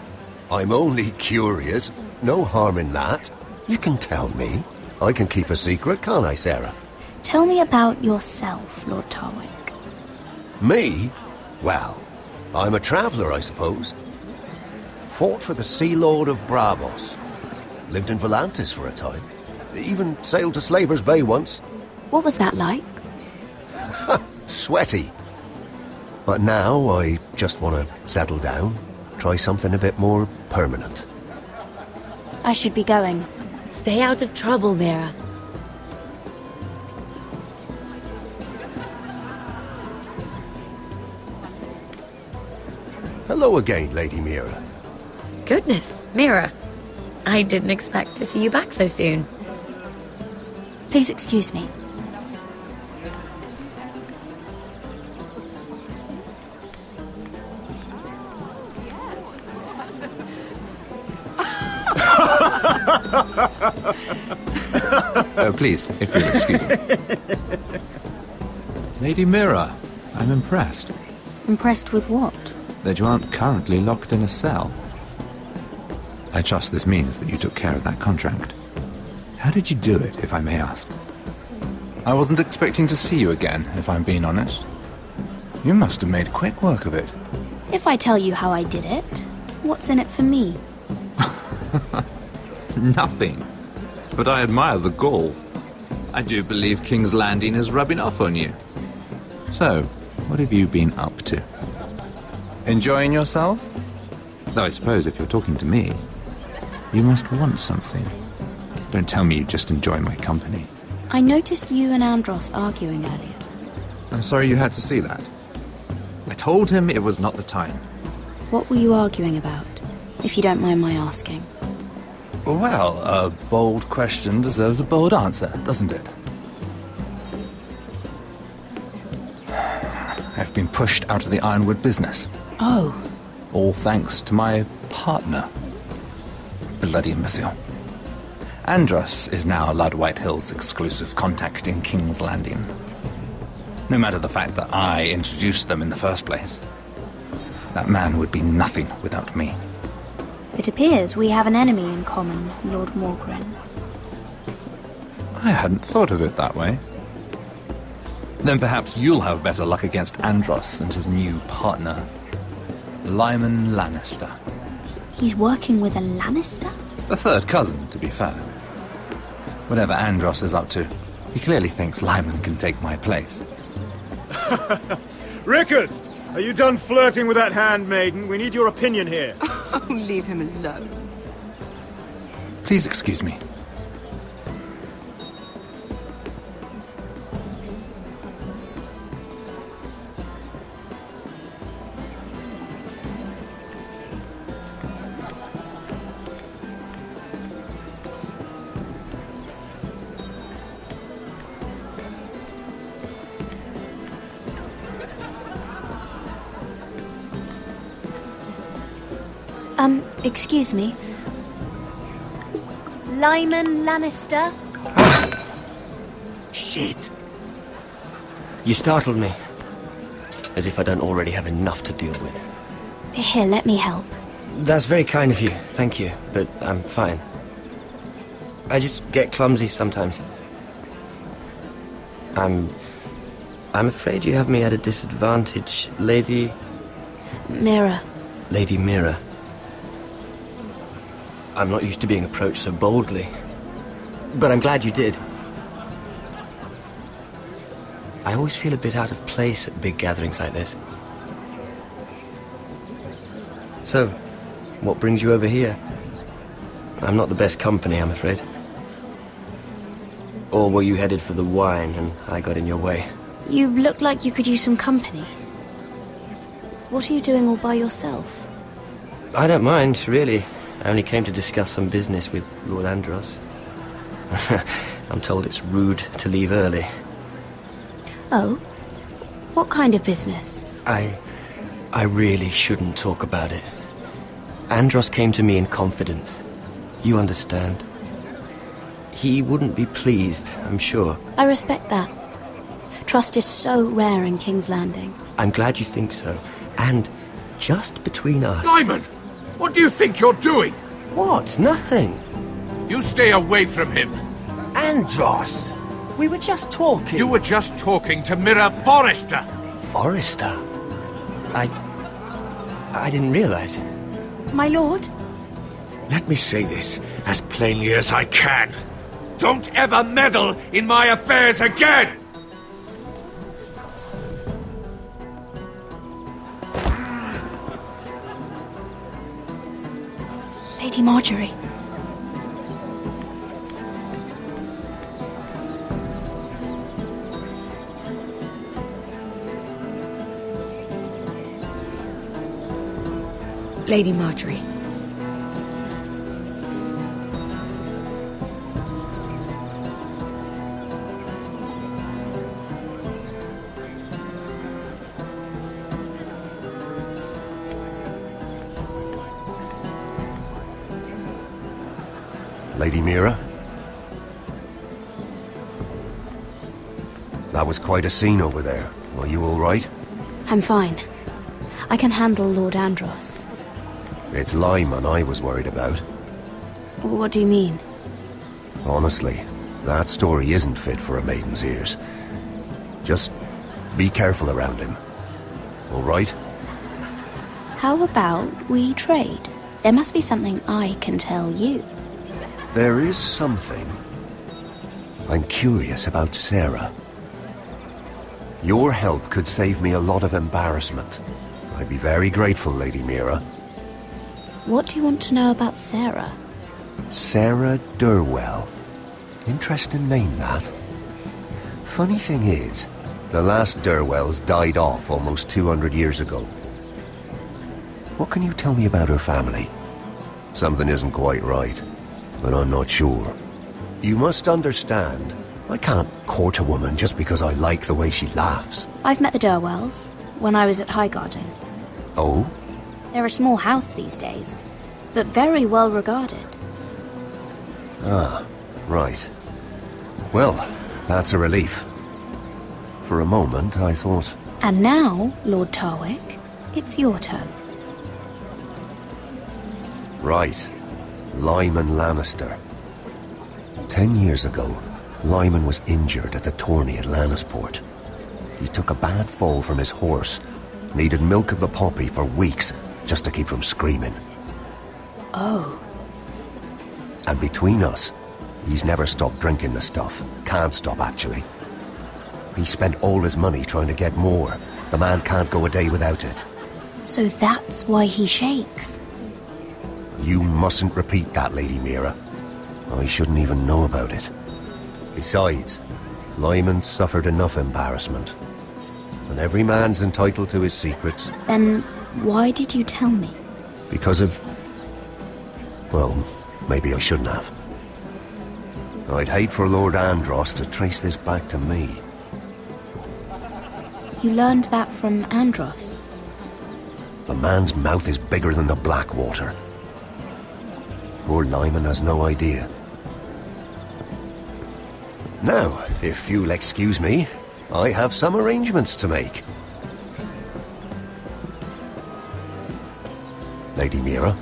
I'm only curious. No harm in that. You can tell me. I can keep a secret, can't I, Sarah? Tell me about yourself, Lord Tarwick. Me? Well, I'm a traveller, I suppose. Fought for the Sea Lord of Bravos. Lived in Volantis for a time. Even sailed to Slaver's Bay once. What was that like? Sweaty. But now I just want to settle down. Try something a bit more permanent. I should be going. Stay out of trouble, Mira. Hello again, Lady Mira. Goodness, Mira. I didn't expect to see you back so soon. Please excuse me. Please, if you'll excuse me. Lady Mira, I'm impressed. Impressed with what? That you aren't currently locked in a cell. I trust this means that you took care of that contract. How did you do it, if I may ask? I wasn't expecting to see you again, if I'm being honest. You must have made quick work of it. If I tell you how I did it, what's in it for me? Nothing. But I admire the gall. I do believe King's Landing is rubbing off on you. So, what have you been up to? Enjoying yourself? Though I suppose if you're talking to me... You must want something. Don't tell me you just enjoy my company. I noticed you and Andros arguing earlier. I'm sorry you had to see that. I told him it was not the time. What were you arguing about, if you don't mind my asking? Well, a bold question deserves a bold answer, doesn't it? I've been pushed out of the ironwood business. Oh. All thanks to my partner. Bloody imbecile. Andros is now Lord Whitehill's exclusive contact in King's Landing. No matter the fact that I introduced them in the first place. That man would be nothing without me. It appears we have an enemy in common, Lord Morgren. I hadn't thought of it that way. Then perhaps you'll have better luck against Andros and his new partner, Lyman Lannister. He's working with a Lannister? A third cousin, to be fair. Whatever Andros is up to, he clearly thinks Lyman can take my place. Rickard! Are you done flirting with that handmaiden? We need your opinion here. Oh, leave him alone. Please excuse me. Excuse me. Lyman Lannister? Shit. You startled me. As if I don't already have enough to deal with. Here, let me help. That's very kind of you, thank you, but I'm fine. I just get clumsy sometimes. I'm afraid you have me at a disadvantage, Lady... Mira. Lady Mira. I'm not used to being approached so boldly. But I'm glad you did. I always feel a bit out of place at big gatherings like this. So, what brings you over here? I'm not the best company, I'm afraid. Or were you headed for the wine and I got in your way? You look like you could use some company. What are you doing all by yourself? I don't mind, really. I only came to discuss some business with Lord Andros. I'm told it's rude to leave early. Oh? What kind of business? I really shouldn't talk about it. Andros came to me in confidence. You understand? He wouldn't be pleased, I'm sure. I respect that. Trust is so rare in King's Landing. I'm glad you think so. And just between us... Lyman! What do you think you're doing? What? Nothing. You stay away from him. Andros! We were just talking. You were just talking to Mira Forrester. Forrester? I didn't realize. My lord? Let me say this as plainly as I can. Don't ever meddle in my affairs again! Lady Marjorie. Lady Marjorie. Lady Mira? That was quite a scene over there. Are you all right? I'm fine. I can handle Lord Andros. It's Lyman I was worried about. What do you mean? Honestly, that story isn't fit for a maiden's ears. Just be careful around him. All right? How about we trade? There must be something I can tell you. There is something. I'm curious about Sarah. Your help could save me a lot of embarrassment. I'd be very grateful, Lady Mira. What do you want to know about Sarah? Sarah Durwell. Interesting name, that. Funny thing is, the last Durwells died off almost 200 years ago. What can you tell me about her family? Something isn't quite right, but I'm not sure. You must understand, I can't court a woman just because I like the way she laughs. I've met the Durwells when I was at Highgarden. Oh? They're a small house these days, but very well regarded. Ah, right. Well, that's a relief. For a moment, I thought... And now, Lord Tarwick, it's your turn. Right. Lyman Lannister. 10 years ago, Lyman was injured at the tourney at Lannisport. He took a bad fall from his horse. Needed milk of the poppy for weeks just to keep from screaming. Oh. And between us, he's never stopped drinking the stuff. Can't stop, actually. He spent all his money trying to get more. The man can't go a day without it. So that's why he shakes. You mustn't repeat that, Lady Mira. I shouldn't even know about it. Besides, Lyman suffered enough embarrassment. And every man's entitled to his secrets. Then why did you tell me? Because of... well, maybe I shouldn't have. I'd hate for Lord Andros to trace this back to me. You learned that from Andros? The man's mouth is bigger than the Blackwater. Poor Lyman has no idea. Now, if you'll excuse me, I have some arrangements to make. Lady Mira?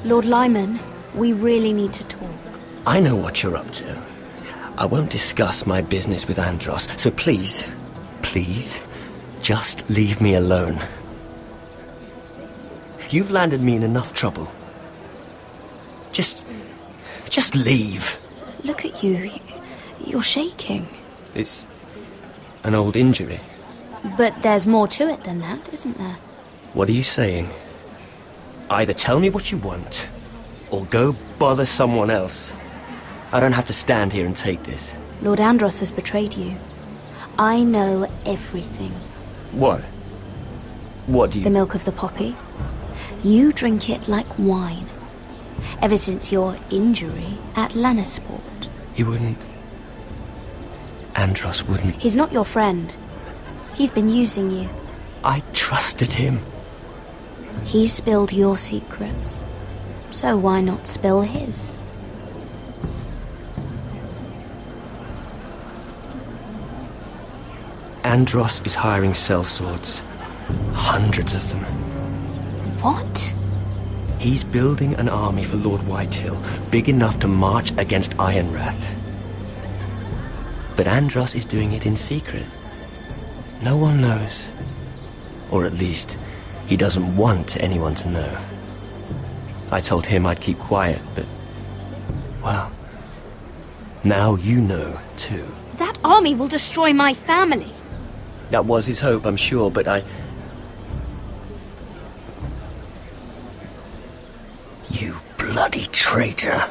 Lord Lyman, we really need to talk. I know what you're up to. I won't discuss my business with Andros, so please, just leave me alone. You've landed me in enough trouble. Just leave. Look at you. You're shaking. It's an old injury. But there's more to it than that, isn't there? What are you saying? Either tell me what you want, or go bother someone else. I don't have to stand here and take this. Lord Andros has betrayed you. I know everything. What? What do you... The milk of the poppy. You drink it like wine. Ever since your injury at Lannisport. He wouldn't... Andros wouldn't... He's not your friend. He's been using you. I trusted him. He spilled your secrets. So why not spill his? Andros is hiring sellswords. Hundreds of them. What? He's building an army for Lord Whitehill, big enough to march against Ironrath. But Andros is doing it in secret. No one knows. Or at least, he doesn't want anyone to know. I told him I'd keep quiet, but... well... now you know, too. That army will destroy my family. That was his hope, I'm sure, but I... You bloody traitor.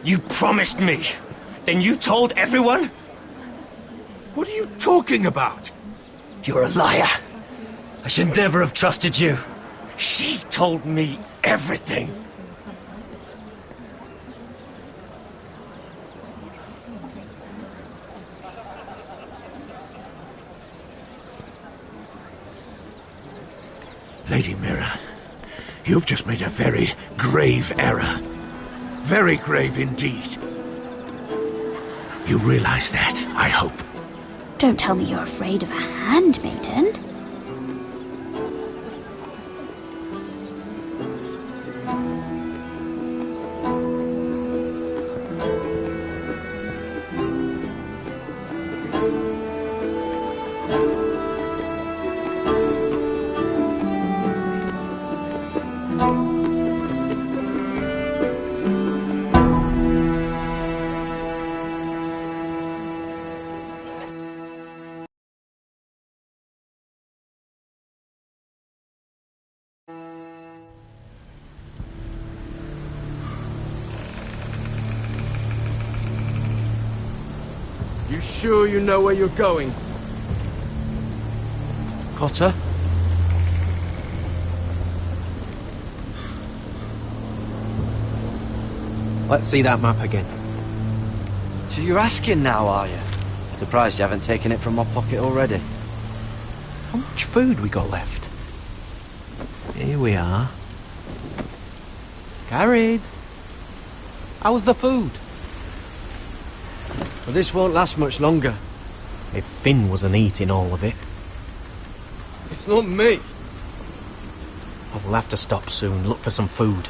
You promised me! Then you told everyone? What are you talking about? You're a liar. I should never have trusted you. She told me everything. Lady Mira, you've just made a very grave error. Very grave indeed. You realize that, I hope. Don't tell me you're afraid of a handmaiden. You sure you know where you're going? Cotter? Let's see that map again. So you're asking now, are you? Surprised you haven't taken it from my pocket already. How much food we got left? Here we are. Carried. How's the food? Well, this won't last much longer. If Finn wasn't eating all of it. It's not me. I will have to stop soon, look for some food.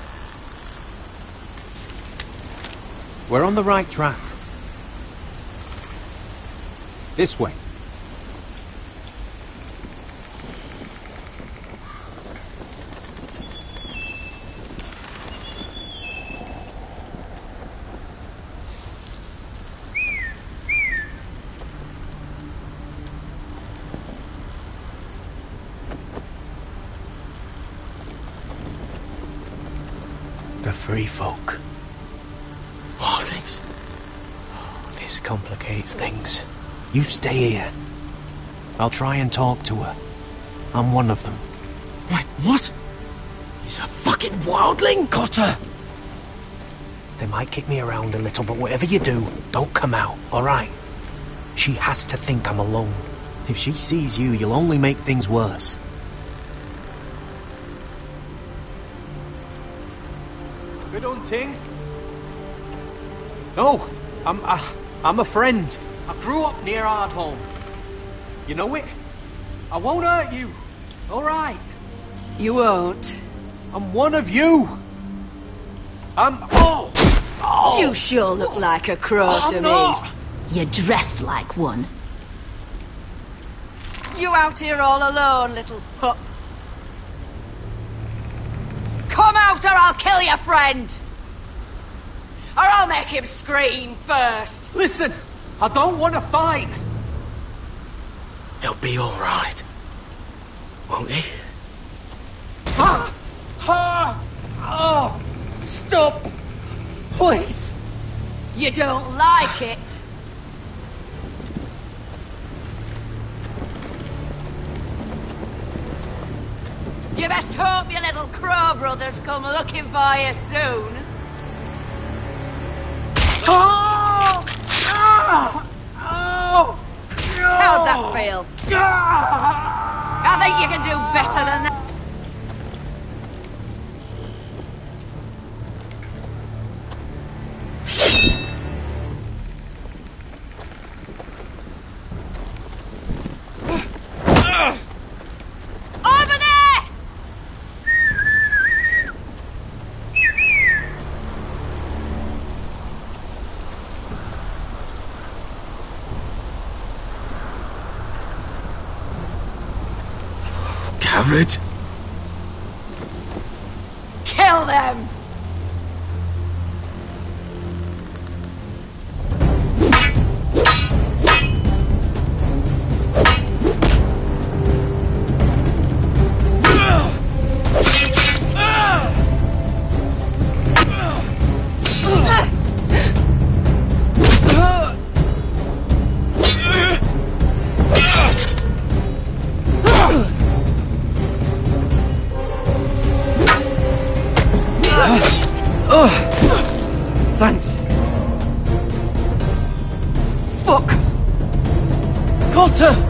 We're on the right track. This way. The free folk. Mortings. Oh, this complicates things. You stay here. I'll try and talk to her. I'm one of them. Wait, what? He's a fucking wildling, Cotter! They might kick me around a little, but whatever you do, don't come out, alright? She has to think I'm alone. If she sees you, you'll only make things worse. Good hunting. No, I'm a friend. I grew up near Ardholm. You know it? I won't hurt you. All right. You won't. I'm one of you. Oh! You sure look like a crow to not. me. You're dressed like one. You out here all alone, little pup? Come out or I'll kill your friend! Or I'll make him scream first! Listen, I don't want to fight. He'll be all right, won't he? Oh! Stop! Please! You don't like it? You best hope your little crow brothers come looking for you soon. Oh! Oh! How's that feel? I think you can do better than that. Over there! Garrett? Kill them! Thanks. Fuck! Cotter!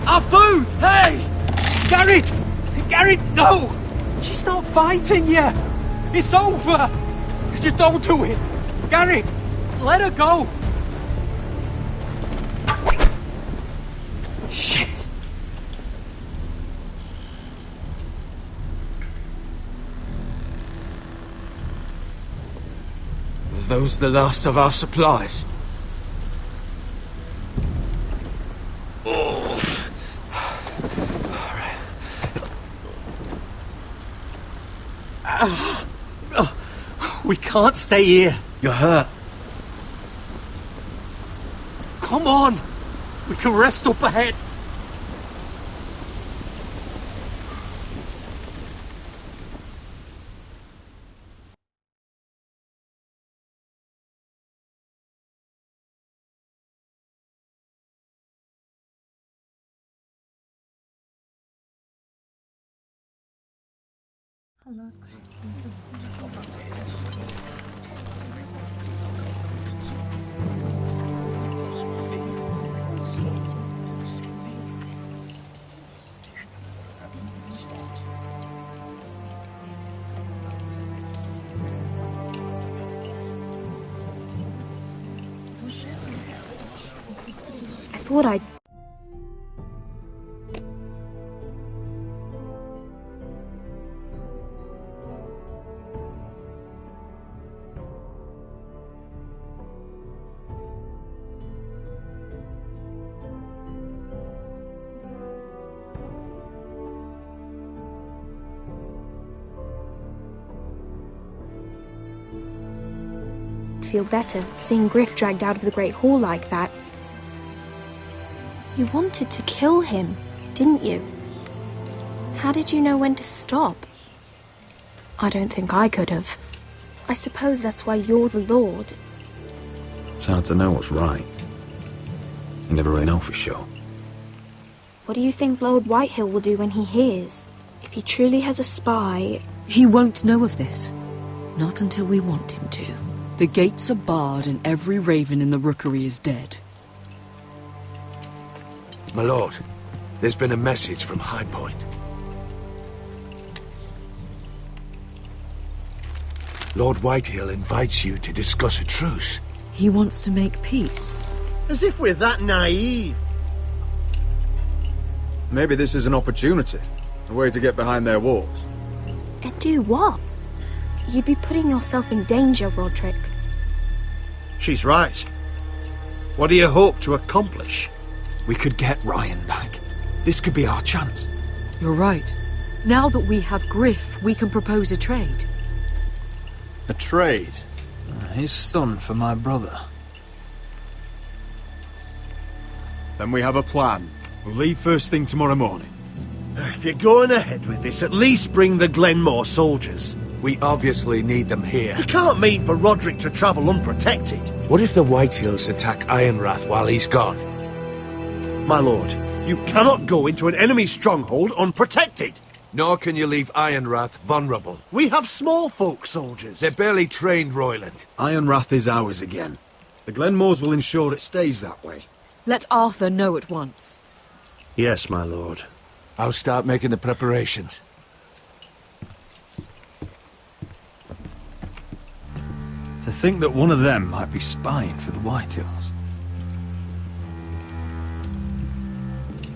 Our food! Hey! Garrett! Garrett, no! She's not fighting yet! It's over! Just don't do it! Garrett! Let her go! Shit! those the last of our supplies? We can't stay here. You're hurt. Come on! We can rest up ahead. I thought I'd... feel better seeing Griff dragged out of the Great Hall like that. You wanted to kill him, didn't you? How did you know when to stop? I don't think I could have. I suppose that's why you're the Lord. It's hard to know what's right. You never really know for sure. What do you think Lord Whitehill will do when he hears? If he truly has a spy... He won't know of this. Not until we want him to. The gates are barred and every raven in the rookery is dead. My lord, there's been a message from High Point. Lord Whitehill invites you to discuss a truce. He wants to make peace. As if we're that naive. Maybe this is an opportunity. A way to get behind their walls. And do what? You'd be putting yourself in danger, Roderick. She's right. What do you hope to accomplish? We could get Ryan back. This could be our chance. You're right. Now that we have Griff, we can propose a trade. A trade? His son for my brother. Then we have a plan. We'll leave first thing tomorrow morning. If you're going ahead with this, at least bring the Glenmore soldiers. We obviously need them here. You can't mean for Roderick to travel unprotected. What if the Whitehills attack Ironrath while he's gone? My lord, you cannot go into an enemy stronghold unprotected. Nor can you leave Ironrath vulnerable. We have small folk soldiers. They're barely trained, Royland. Ironrath is ours again. The Glenmores will ensure it stays that way. Let Arthur know at once. Yes, my lord. I'll start making the preparations. To think that one of them might be spying for the Whitehills.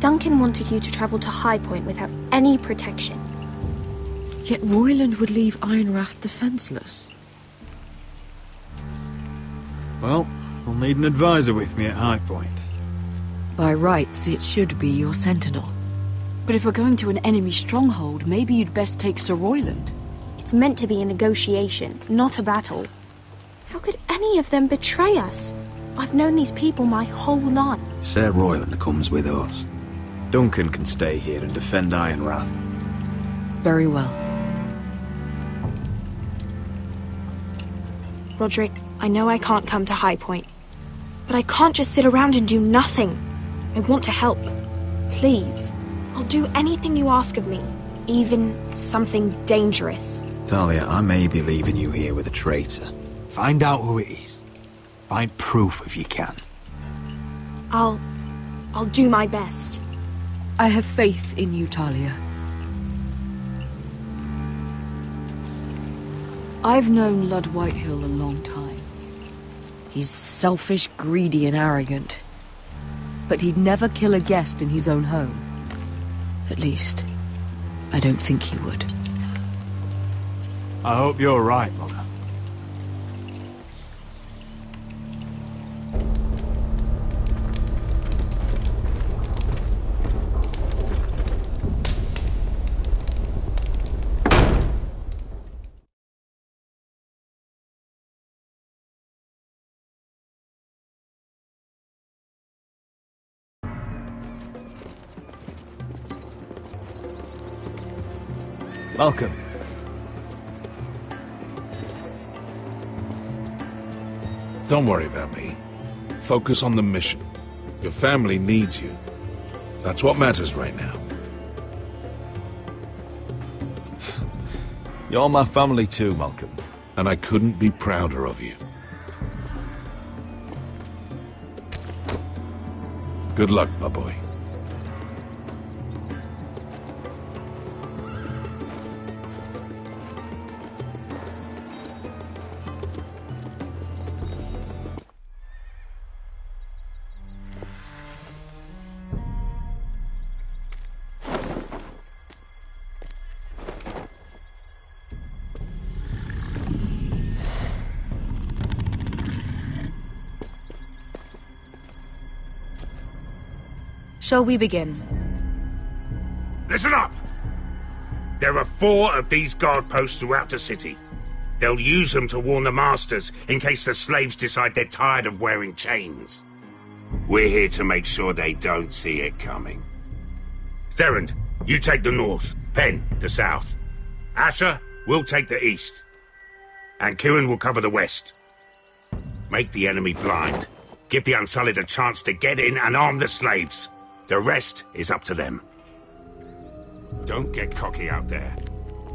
Duncan wanted you to travel to High Point without any protection. Yet Royland would leave Ironrath defenseless. Well, I'll need an advisor with me at High Point. By rights, it should be your sentinel. But if we're going to an enemy stronghold, maybe you'd best take Sir Royland. It's meant to be a negotiation, not a battle. How could any of them betray us? I've known these people my whole life. Sir Royland comes with us. Duncan can stay here and defend Ironrath. Very well. Roderick, I know I can't come to High Point, but I can't just sit around and do nothing. I want to help. Please. I'll do anything you ask of me, even something dangerous. Talia, I may be leaving you here with a traitor. Find out who it is. Find proof if you can. I'll do my best. I have faith in you, Talia. I've known Lord Whitehill a long time. He's selfish, greedy, and arrogant. But he'd never kill a guest in his own home. At least, I don't think he would. I hope you're right, Mother. Malcolm. Don't worry about me. Focus on the mission. Your family needs you. That's what matters right now. You're my family too, Malcolm. And I couldn't be prouder of you. Good luck, my boy. Shall we begin? Listen up! There are 4 of these guard posts throughout the city. They'll use them to warn the masters in case the slaves decide they're tired of wearing chains. We're here to make sure they don't see it coming. Therend, you take the north. Penn, the south. Asher, we'll take the east. And Kieran will cover the west. Make the enemy blind. Give the Unsullied a chance to get in and arm the slaves. The rest is up to them. Don't get cocky out there.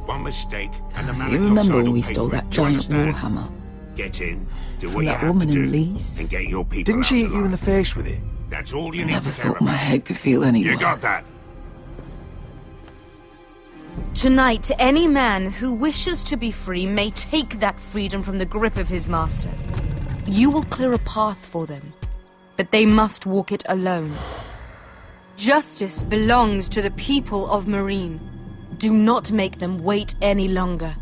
One mistake and the man You at your remember side when will we pay stole for it. that Do you giant understand? warhammer? Get in, do From what you that have to woman in do, Lee's? and get your people Didn't out she hit alive. you in the face with it? That's all you I need never to care thought my about. head could feel any You worse. got that? Tonight, any man who wishes to be free may take that freedom from the grip of his master. You will clear a path for them, but they must walk it alone. Justice belongs to the people of Marine. Do not make them wait any longer.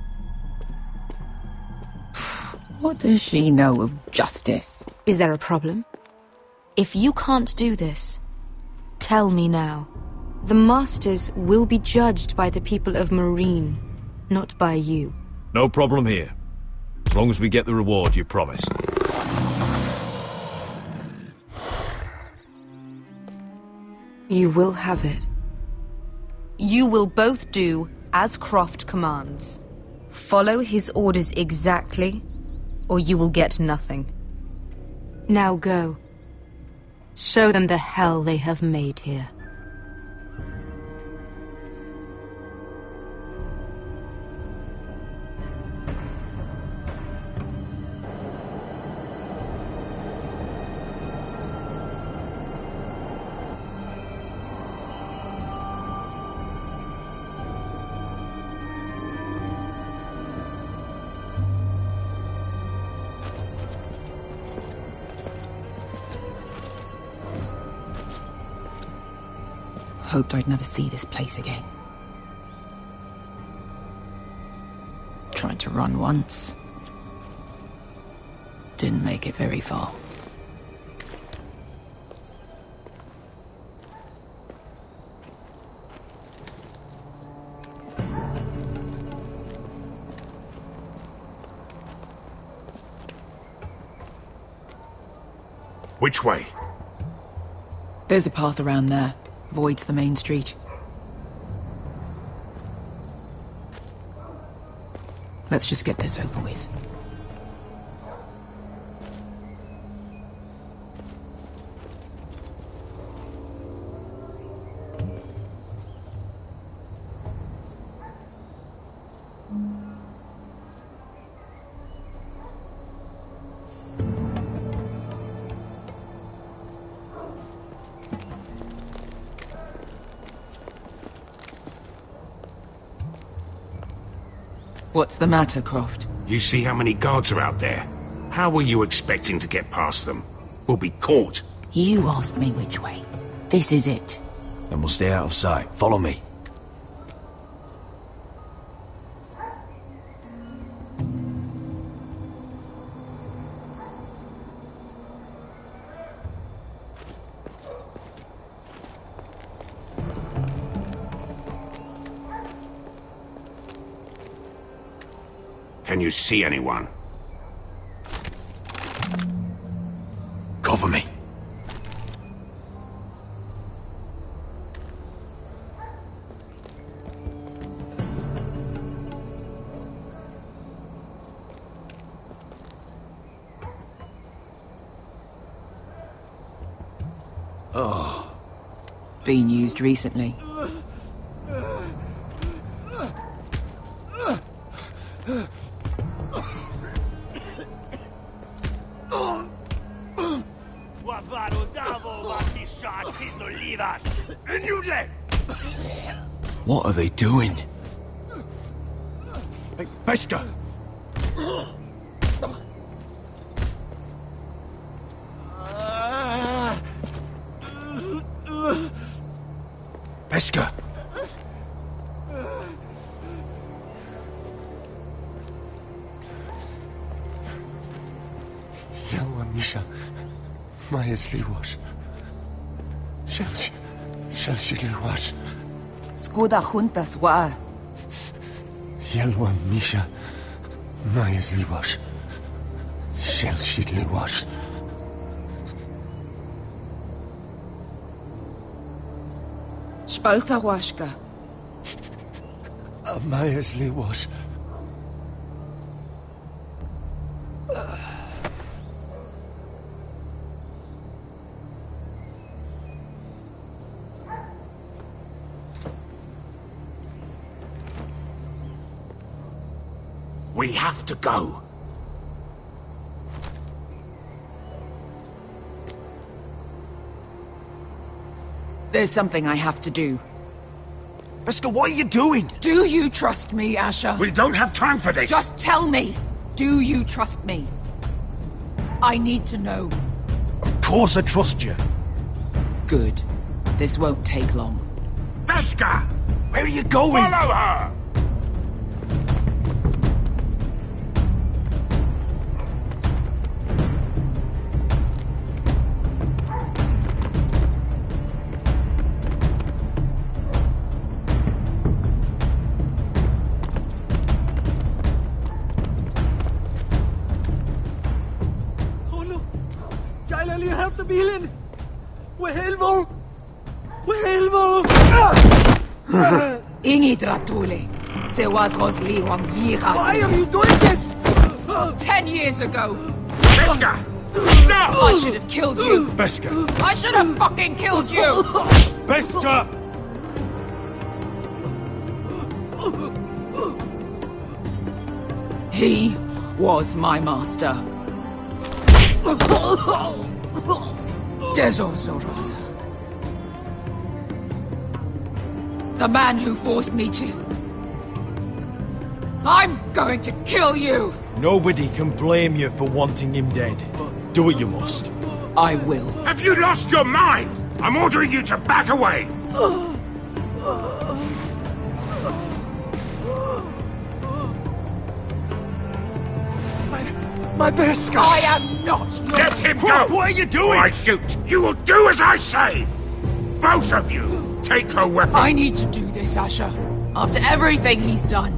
What does she know of justice? Is there a problem? If you can't do this, tell me now. The Masters will be judged by the people of Marine, not by you. No problem here. As long as we get the reward you promised. You will have it. You will both do as Croft commands. Follow his orders exactly, or you will get nothing. Now go. Show them the hell they have made here. Hoped I'd never see this place again. Tried to run once. Didn't make it very far. Which way? There's a path around there. Avoids the main street. Let's just get this over with. What's the matter, Croft? You see how many guards are out there? How were you expecting to get past them? We'll be caught. You asked me which way. This is it. And we'll stay out of sight. Follow me. Can you see anyone? Cover me. Oh. Been used recently. What are they doing? Hey, Beskha! Beskha! Yelwa Misha, Maya's Liwash. Shelshi Liwash. Skuda juntas wa. Yelwa Misha, Maya's Liwash. Shelshi Liwash. Spalsa washka. Maya's Liwash. We have to go. There's something I have to do. Beskha, what are you doing? Do you trust me, Asher? We don't have time for this. Just tell me. Do you trust me? I need to know. Of course I trust you. Good. This won't take long. Beskha! Where are you going? Follow her! Bilen! Wehelvo! Wehelvo! Ingi dratule. Se was Rosli wang yiras. Why are you doing this? 10 years ago. Beskha! Stop! I should have killed you. Beskha! I should have fucking killed you. Beskha! He was my master. Dezozoraza. The man who forced me to... I'm going to kill you! Nobody can blame you for wanting him dead. Do what you must. I will. Have you lost your mind? I'm ordering you to back away! My Beskha! I am not your... Let him go! What are you doing? Or I shoot! You will do as I say! Both of you, take her weapon. I need to do this, Asher. After everything he's done.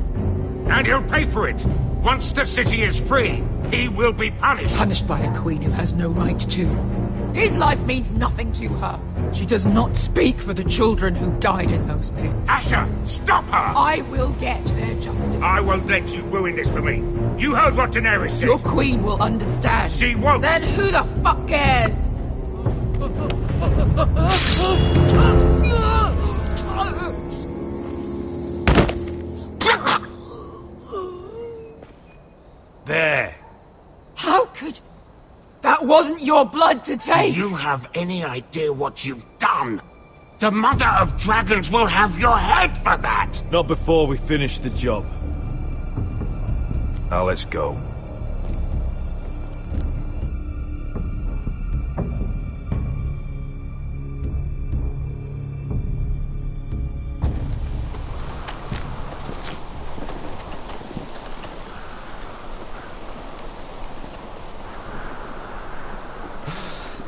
And he'll pay for it. Once the city is free, he will be punished. Punished by a queen who has no right to. His life means nothing to her. She does not speak for the children who died in those pits. Asher, stop her! I will get their justice. I won't let you ruin this for me. You heard what Daenerys said. Your queen will understand. She won't. Then who the fuck cares? There. How could... That wasn't your blood to take! Do you have any idea what you've done? The Mother of Dragons will have your head for that! Not before we finish the job. Now let's go.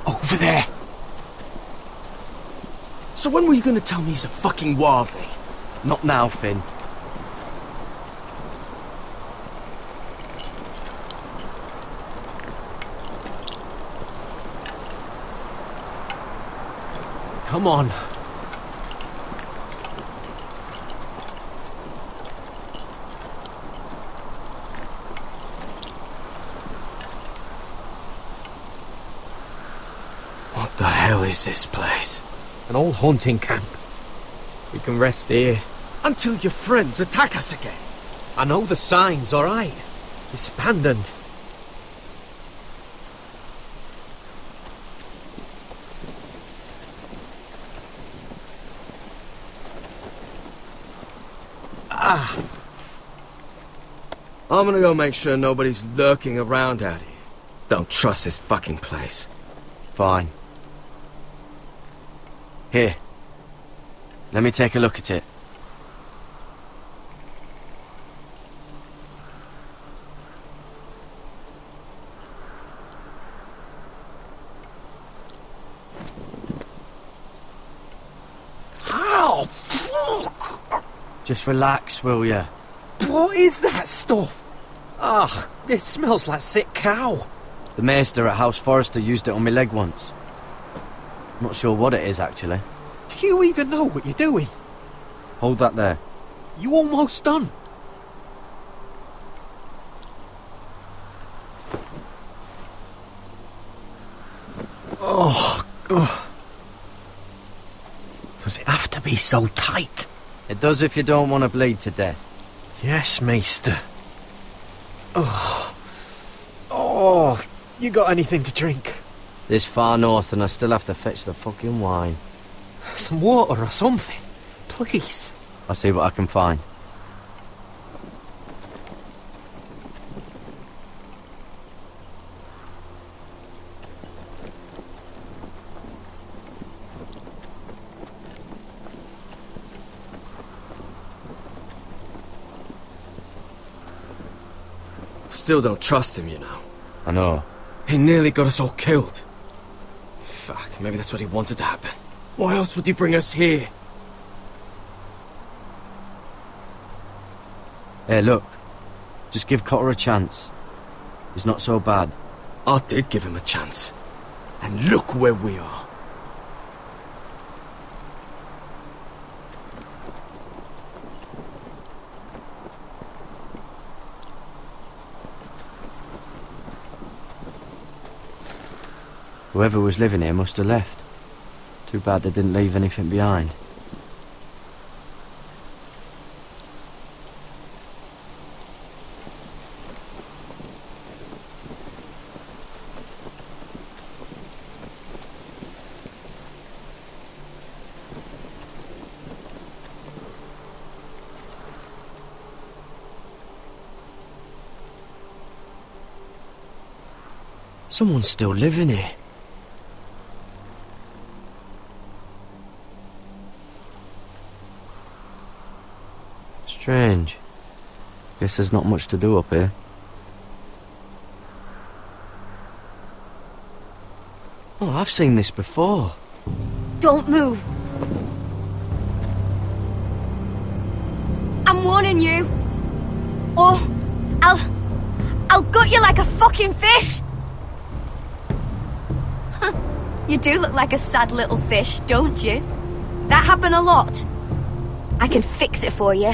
Over there! So when were you gonna tell me he's a fucking wildling? Not now, Finn. Come on. What the hell is is this place? An old hunting camp. We can rest here. Until your friends attack us again. I know the signs, alright? It's abandoned. I'm gonna go make sure nobody's lurking around out here. Don't trust this fucking place. Fine. Here. Let me take a look at it. Ow! Fuck! Just relax, will ya? What is that stuff? Ugh, it smells like sick cow. The maester at House Forrester used it on my leg once. Not sure what it is, actually. Do you even know what you're doing? Hold that there. You almost done. Oh, God. Does it have to be so tight? It does if you don't want to bleed to death. Yes, maester. Oh, you got anything to drink? This far north and I still have to fetch the fucking wine. Some water or something, please. I'll see what I can find. Still don't trust him, you know. I know. He nearly got us all killed. Fuck, maybe that's what he wanted to happen. Why else would he bring us here? Hey, look. Just give Cotter a chance. He's not so bad. I did give him a chance. And look where we are. Whoever was living here must have left. Too bad they didn't leave anything behind. Someone's still living here. Strange. Guess there's not much to do up here. Oh, I've seen this before. Don't move. I'm warning you. Or I'll gut you like a fucking fish. You do look like a sad little fish, don't you? That happened a lot. I can fix it for you.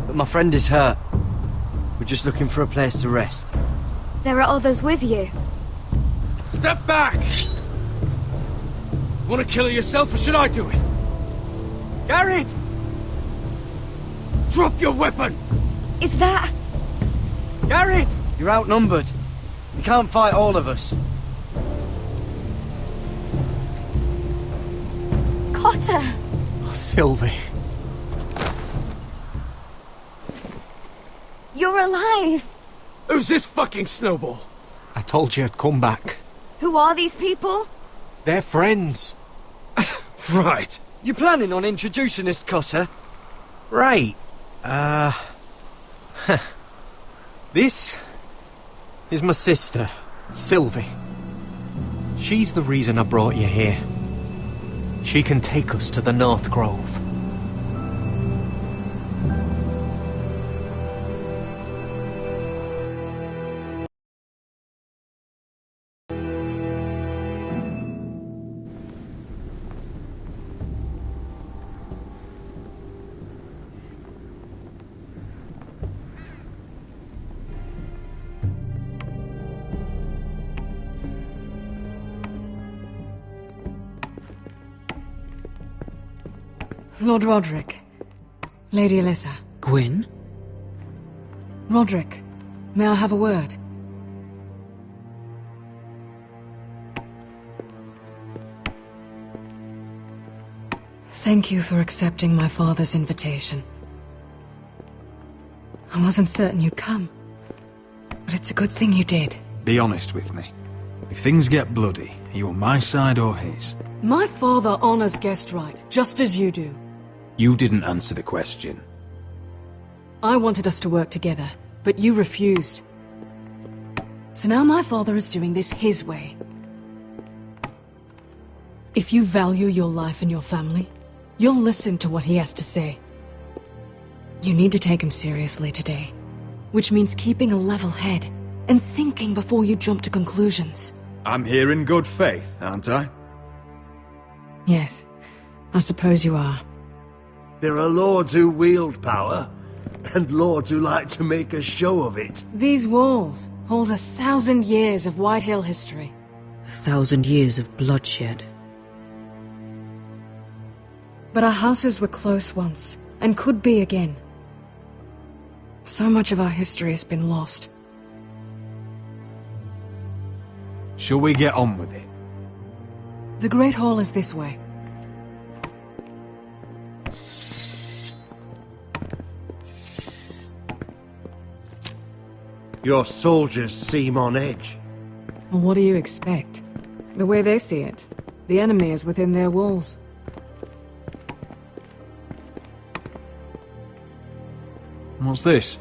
But my friend is hurt. We're just looking for a place to rest. There are others with you. Step back! Want to kill her yourself, or should I do it? Garrett! Drop your weapon! Is that... Garrett! You're outnumbered. You can't fight all of us. Cotter! Oh, Sylvie. You're alive! Who's this fucking snowball? I told you I'd come back. Who are these people? They're friends. Right. You planning on introducing us, Cotter? Right. This is my sister, Sylvie. She's the reason I brought you here. She can take us to the North Grove. Lord Roderick. Lady Alyssa. Gwyn? Roderick, may I have a word? Thank you for accepting my father's invitation. I wasn't certain you'd come, but it's a good thing you did. Be honest with me. If things get bloody, are you on my side or his? My father honors guest right, just as you do. You didn't answer the question. I wanted us to work together, but you refused. So now my father is doing this his way. If you value your life and your family, you'll listen to what he has to say. You need to take him seriously today, which means keeping a level head and thinking before you jump to conclusions. I'm here in good faith, aren't I? Yes, I suppose you are. There are lords who wield power, and lords who like to make a show of it. These walls hold 1,000 years of White Hill history. 1,000 years of bloodshed. But our houses were close once, and could be again. So much of our history has been lost. Shall we get on with it? The Great Hall is this way. Your soldiers seem on edge. Well, what do you expect? The way they see it, the enemy is within their walls. What's this?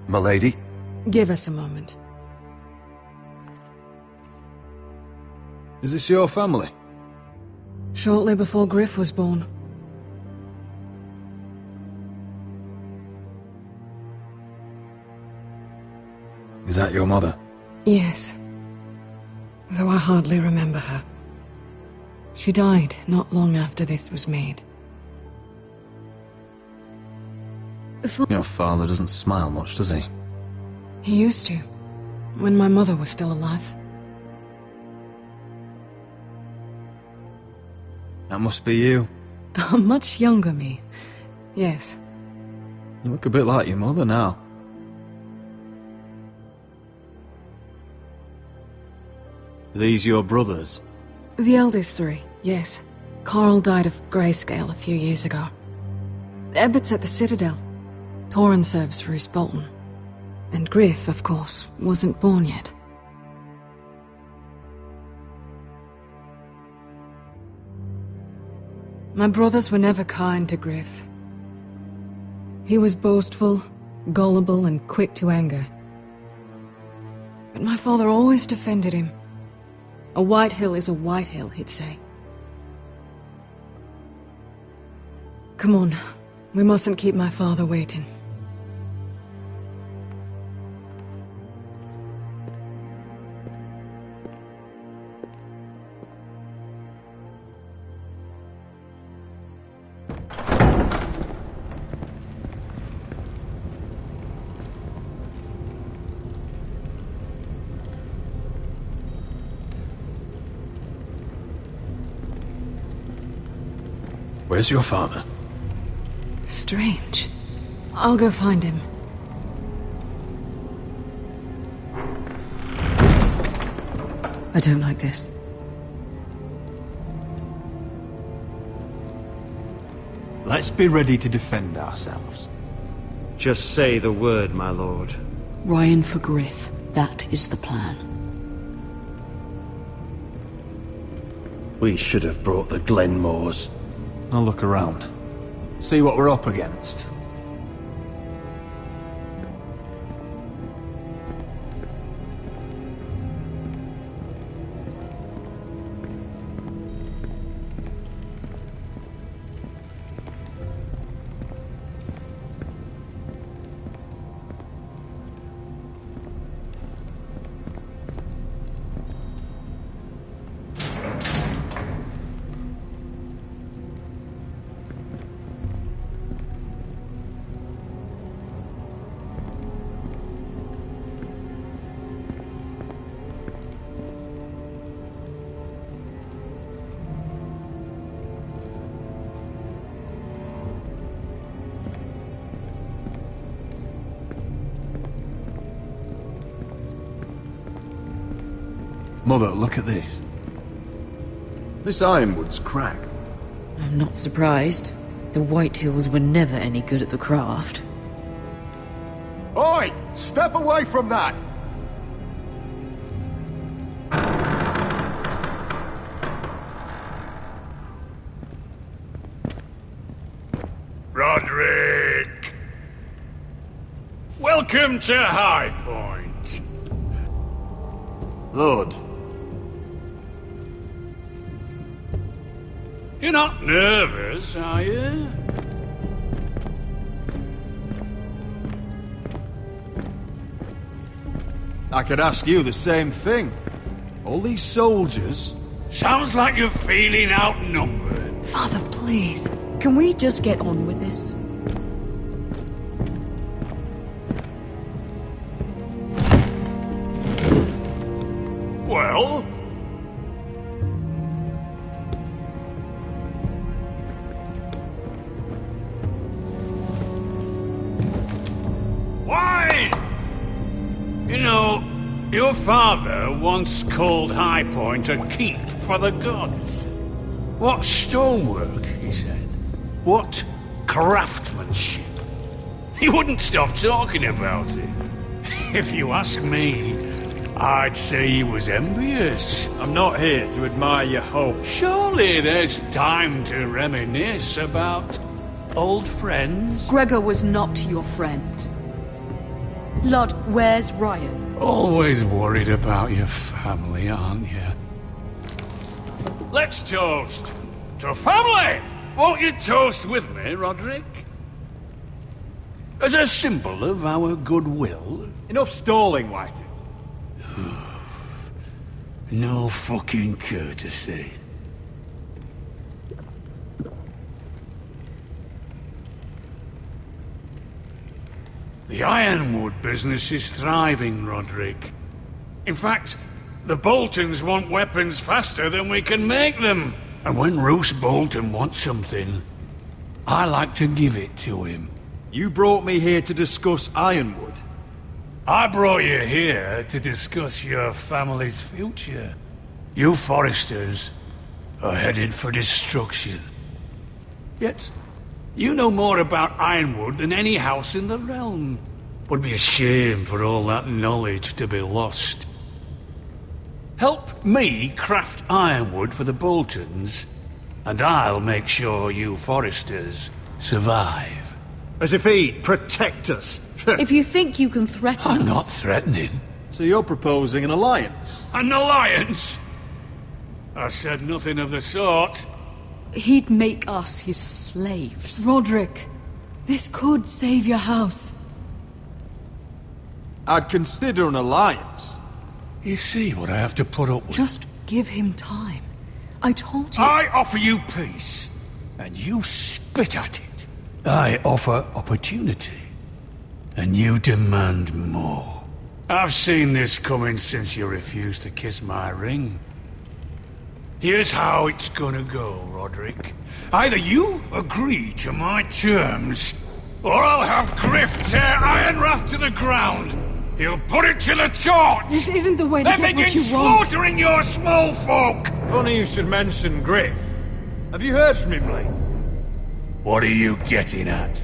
Milady? Give us a moment. Is this your family? Shortly before Griff was born. Is that your mother? Yes. Though I hardly remember her. She died not long after this was made. Your father doesn't smile much, does he? He used to, when my mother was still alive. That must be you. A much younger me. Yes. You look a bit like your mother now. These your brothers? The eldest three, yes. Carl died of grayscale a few years ago. Ebbert's at the Citadel. Torrin serves for Roose Bolton. And Griff, of course, wasn't born yet. My brothers were never kind to Griff. He was boastful, gullible, and quick to anger. But my father always defended him. A White Hill is a White Hill, he'd say. Come on, we mustn't keep my father waiting. Where's your father? Strange. I'll go find him. I don't like this. Let's be ready to defend ourselves. Just say the word, my lord. Ryan for Griff. That is the plan. We should have brought the Glenmores. I'll look around. See what we're up against. Mother, look at this. This ironwood's cracked. I'm not surprised. The Whitehills were never any good at the craft. Oi! Step away from that! Roderick! Welcome to High Point. Lord. You're not nervous, are you? I could ask you the same thing. All these soldiers... Sounds like you're feeling outnumbered. Father, please. Can we just get on with this? Well? Wine! You know, your father once called High Point a keep for the gods. What stonework, he said. What craftsmanship. He wouldn't stop talking about it. If you ask me, I'd say he was envious. I'm not here to admire your hope. Surely there's time to reminisce about old friends. Gregor was not your friend. Lud, where's Ryan? Always worried about your family, aren't you? Let's toast to family! Won't you toast with me, Roderick? As a symbol of our goodwill. Enough stalling, Whitey. No fucking courtesy. The ironwood business is thriving, Roderick. In fact, the Boltons want weapons faster than we can make them. And when Roose Bolton wants something, I like to give it to him. You brought me here to discuss ironwood. I brought you here to discuss your family's future. You Foresters are headed for destruction. Yet, you know more about ironwood than any house in the realm. Would be a shame for all that knowledge to be lost. Help me craft ironwood for the Boltons, and I'll make sure you Foresters survive. As if he'd protect us. If you think you can threaten I'm us... not threatening. So you're proposing an alliance? An alliance? I said nothing of the sort. He'd make us his slaves. Roderick, this could save your house. I'd consider an alliance. You see what I have to put up with? Just give him time. I told you... I offer you peace, and you spit at it. I offer opportunity, and you demand more. I've seen this coming since you refused to kiss my ring. Here's how it's gonna go, Roderick. Either you agree to my terms, or I'll have Griff tear Ironwrath to the ground. He'll put it to the torch! This isn't the way to then get what begin you want. slaughtering your small folk! Funny you should mention Griff. Have you heard from him lately? What are you getting at?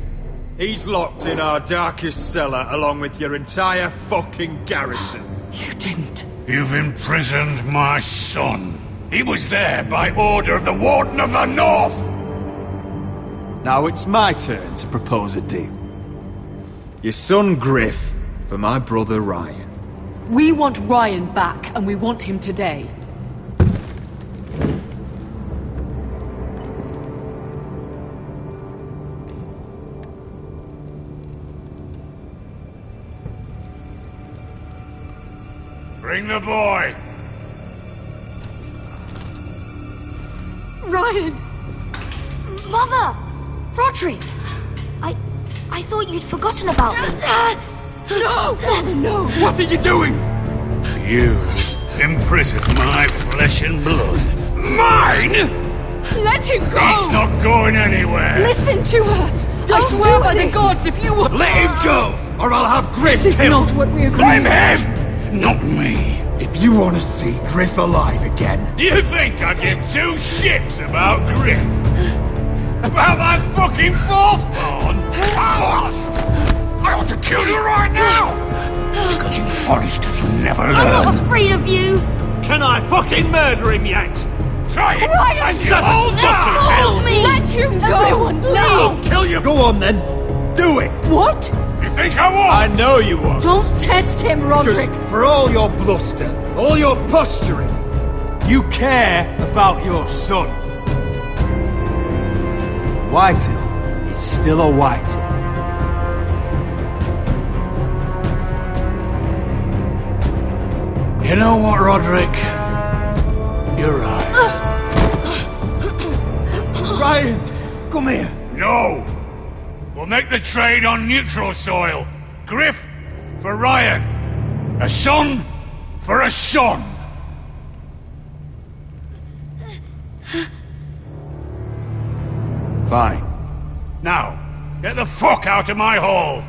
He's locked in our darkest cellar along with your entire fucking garrison. You didn't. You've imprisoned my son. He was there by order of the Warden of the North! Now it's my turn to propose a deal. Your son Griff for my brother Ryan. We want Ryan back, and we want him today. Bring the boy! Ryan! Mother! Roderick! I thought you'd forgotten about me. No! Father, no! What are you doing? You imprisoned my flesh and blood. Mine?! Let him go! He's not going anywhere! Listen to her! I swear by the gods, if you... Let him go, or I'll have Griff This is killed! not what we agreed. Blame him, not me! If you want to see Griff alive again... You think I give two shits about Griff? About my fucking fourthborn? I ought to kill you right now! Because you Forresters never learn. I'm not afraid of you! Can I fucking murder him yet? Try it! Ryan, Son of let go of me! Let you go! Everyone, please! I'll kill you! Go on then. Do it! What? You think I won't? I know you won't. Don't test him, Roderick! Because for all your bluster, all your posturing, you care about your son. Whitehill is still a Whitehill. You know what, Roderick? You're right. Ryan, come here. No! We'll make the trade on neutral soil. Griff for Ryan. A son for a son. Fine. Now, get the fuck out of my hall.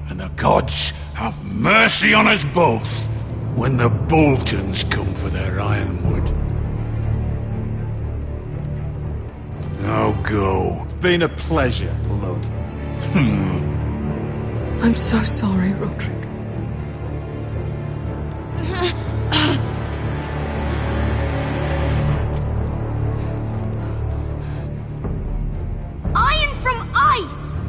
And the gods have mercy on us both when the Boltons come for their ironwood. Now go. It's been a pleasure, Lord. I'm so sorry, Roderick. Iron from ice!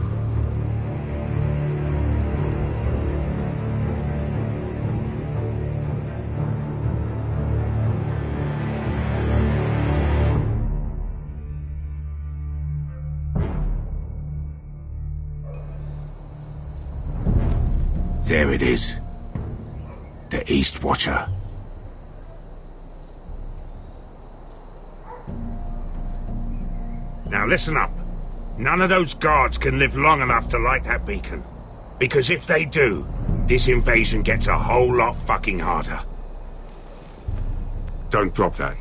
There it is. The East Watcher. Now listen up. None of those guards can live long enough to light that beacon. Because if they do, this invasion gets a whole lot fucking harder. Don't drop that.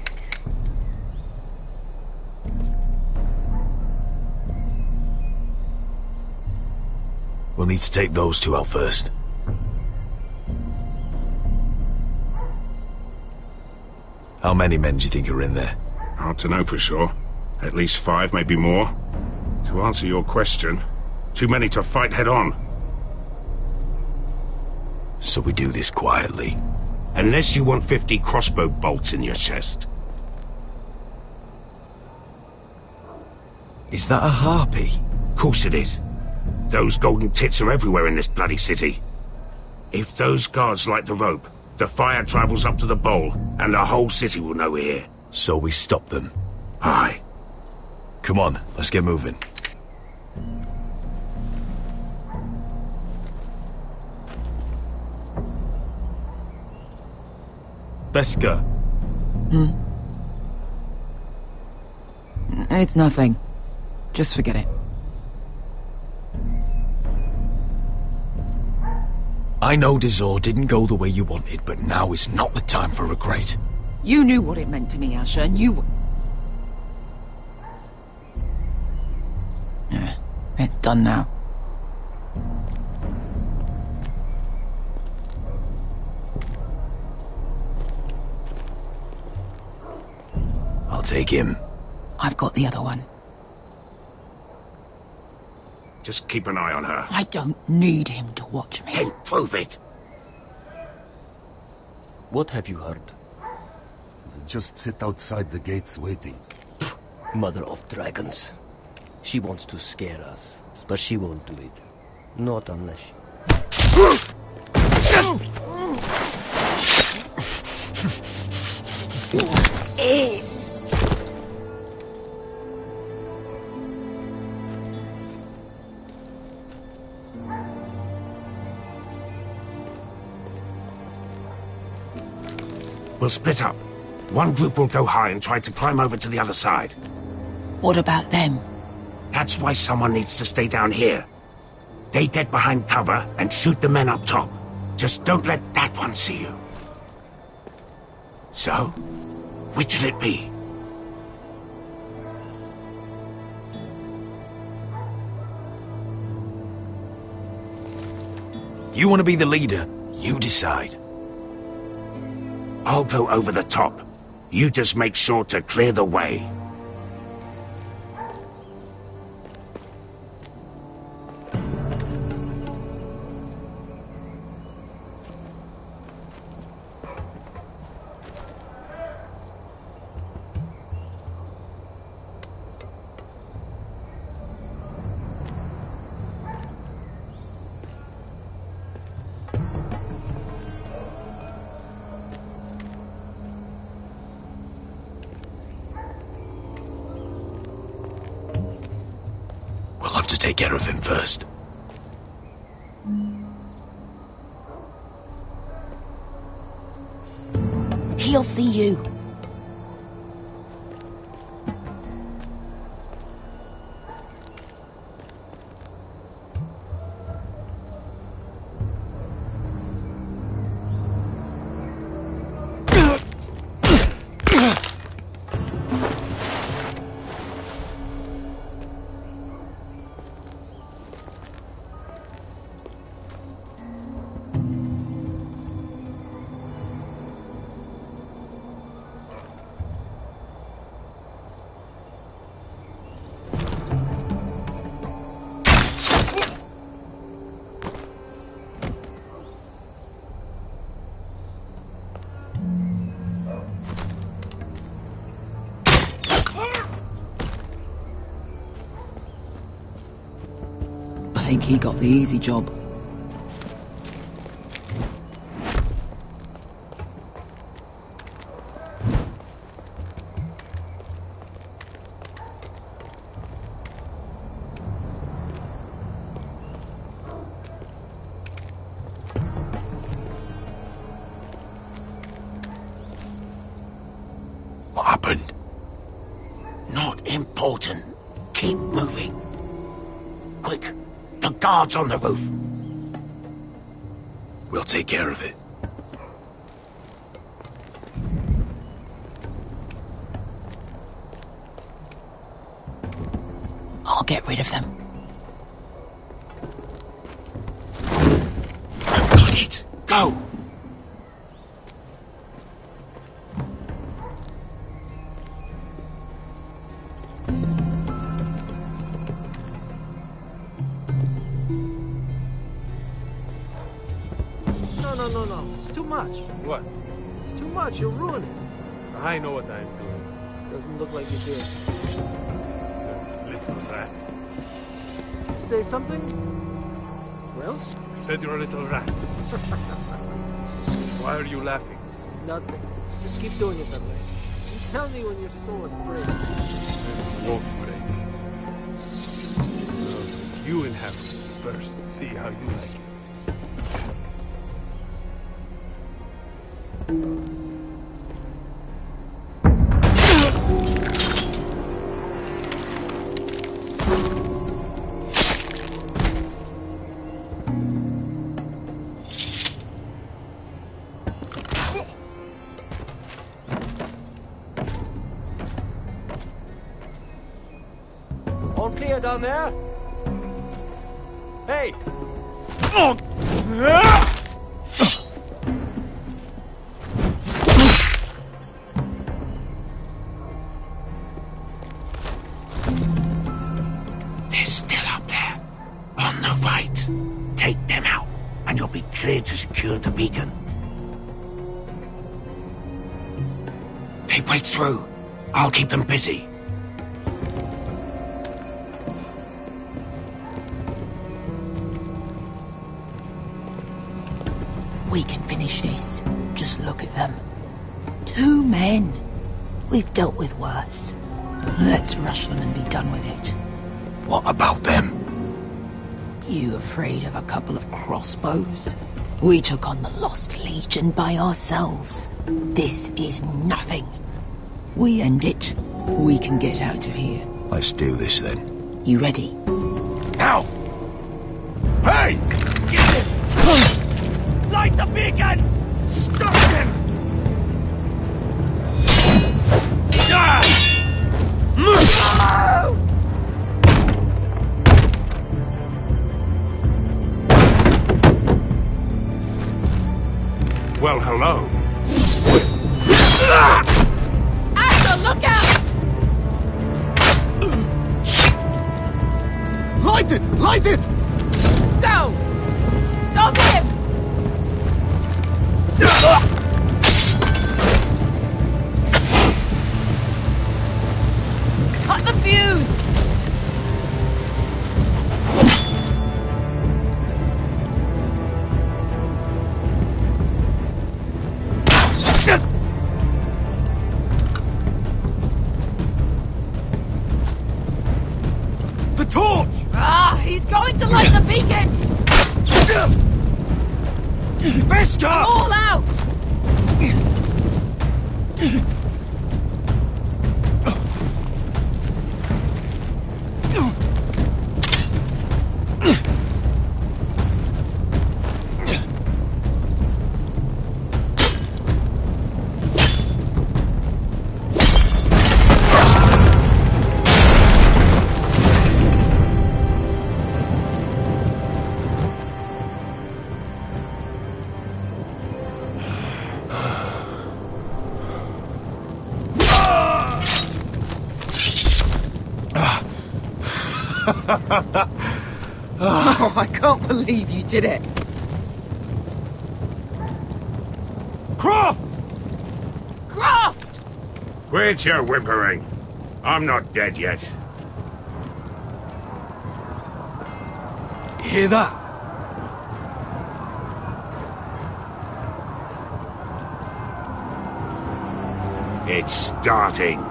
We'll need to take those two out first. How many men do you think are in there? Hard to know for sure. At least 5, maybe more. To answer your question, too many to fight head on. So we do this quietly. Unless you want 50 crossbow bolts in your chest. Is that a harpy? Course it is. Those golden tits are everywhere in this bloody city. If those guards light the rope, the fire travels up to the bowl, and the whole city will know we're here. So we stop them. Aye. Come on, let's get moving. Beska. It's nothing. Just forget it. I know Dazor didn't go the way you wanted, but now is not the time for regret. You knew what it meant to me, Asher, and you... It's done now. I'll take him. I've got the other one. Just keep an eye on her. I don't need him to watch me. Hey, prove it! What have you heard? They just sit outside the gates waiting. Mother of dragons. She wants to scare us, but she won't do it. Not unless We'll split up. One group will go high and try to climb over to the other side. What about them? That's why someone needs to stay down here. They get behind cover and shoot the men up top. Just don't let that one see you. So, which'll it be? You want to be the leader, you decide. I'll go over the top. You just make sure to clear the way. We'll have to take care of him first. He'll see you. I think he got the easy job. What happened? Not important. Keep moving. Quick, the guards on the roof. We'll take care of it. I'll get rid of them. I've got it. Go! No. It's too much. What? It's too much. You'll ruin it. I know what I'm doing. Doesn't look like you do. Little rat. Say something? Well? I said you're a little rat. Why are you laughing? Nothing. Just keep doing it that way. You tell me when your sword breaks. It won't break. You inhabit it first. See how you like it. All clear down there? Hey! They're still up there. On the right. Take them out, and you'll be cleared to secure the beacon. They break through. I'll keep them busy. We can finish this. Just look at them. 2 men. We've dealt with worse. Let's rush them and be done with it. What about them? You afraid of a couple of crossbows? We took on the Lost Legion by ourselves. This is nothing. We end it. We can get out of here. Let's do this then. You ready? Now! Hey! Light the beacon! Stop them! Well, hello. Light it! Light it! Go! Stop him! Cut the fuse! The torch! Ah, he's going to light the beacon! Beskar! All out! Oh, I can't believe you did it. Croft! Croft! Quit your whimpering. I'm not dead yet. Hear that? It's starting.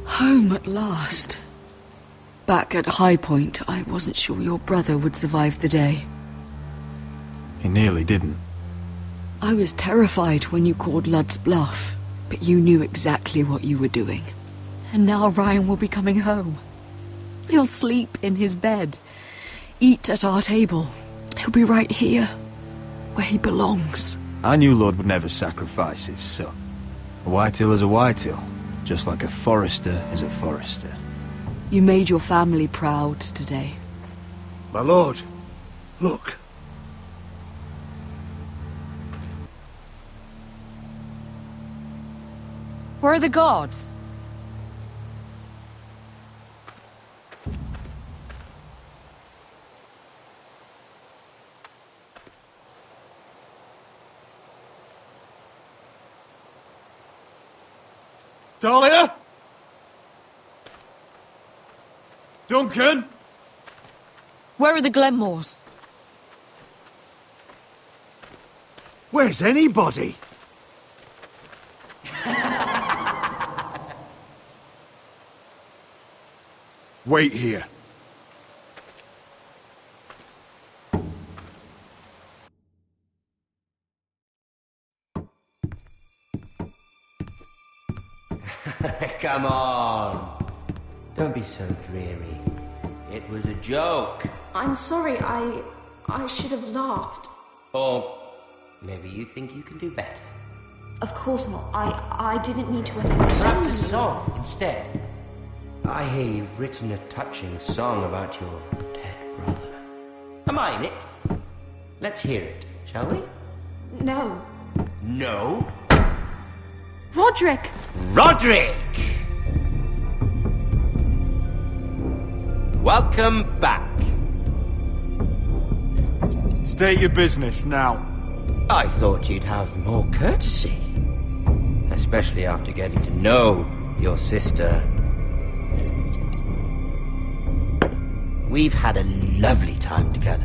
Home at last. Back at High Point, I wasn't sure your brother would survive the day. He nearly didn't. I was terrified when you called Ludd's bluff, but you knew exactly what you were doing. And now Ryan will be coming home. He'll sleep in his bed, eat at our table. He'll be right here, where he belongs. I knew Lord would never sacrifice his son. A Whitetail is a Whitetail, just like a Forester is a Forester. You made your family proud today. My lord, look. Where are the guards? Dahlia? Duncan? Where are the Glenmores? Where's anybody? Wait here. Come on. Don't be so dreary. It was a joke. I'm sorry, I should have laughed. Or maybe you think you can do better. Of course not. I didn't mean to offend you. Perhaps a song instead. I hear you've written a touching song about your dead brother. Am I in it? Let's hear it, shall we? No. No? Roderick! Roderick! Welcome back. State your business now. I thought you'd have more courtesy. Especially after getting to know your sister. We've had a lovely time together.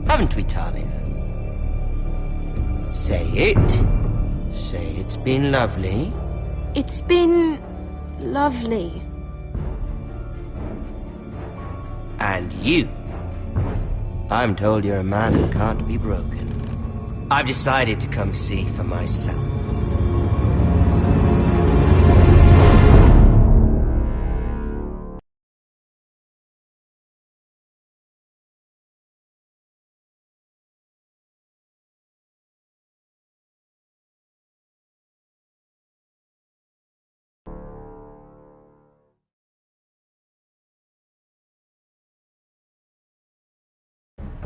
Haven't we, Talia? Say it. Say it's been lovely. It's been lovely. And you. I'm told you're a man who can't be broken. I've decided to come see for myself.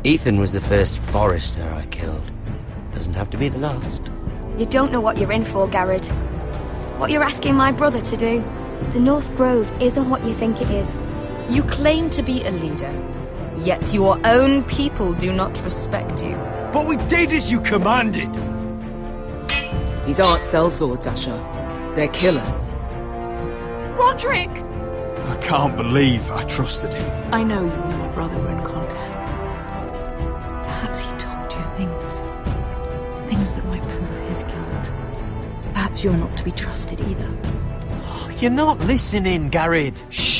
Ethan was the first Forrester I killed. Doesn't have to be the last. You don't know what you're in for, Garrett. What you're asking my brother to do. The North Grove isn't what you think it is. You claim to be a leader, yet your own people do not respect you. But we did as you commanded! These aren't sellswords, Asher. They're killers. Roderick! I can't believe I trusted him. I know you and my brother were in contact. Perhaps he told you things. Things that might prove his guilt. Perhaps you're not to be trusted either. You're not listening, Garrett. Shh!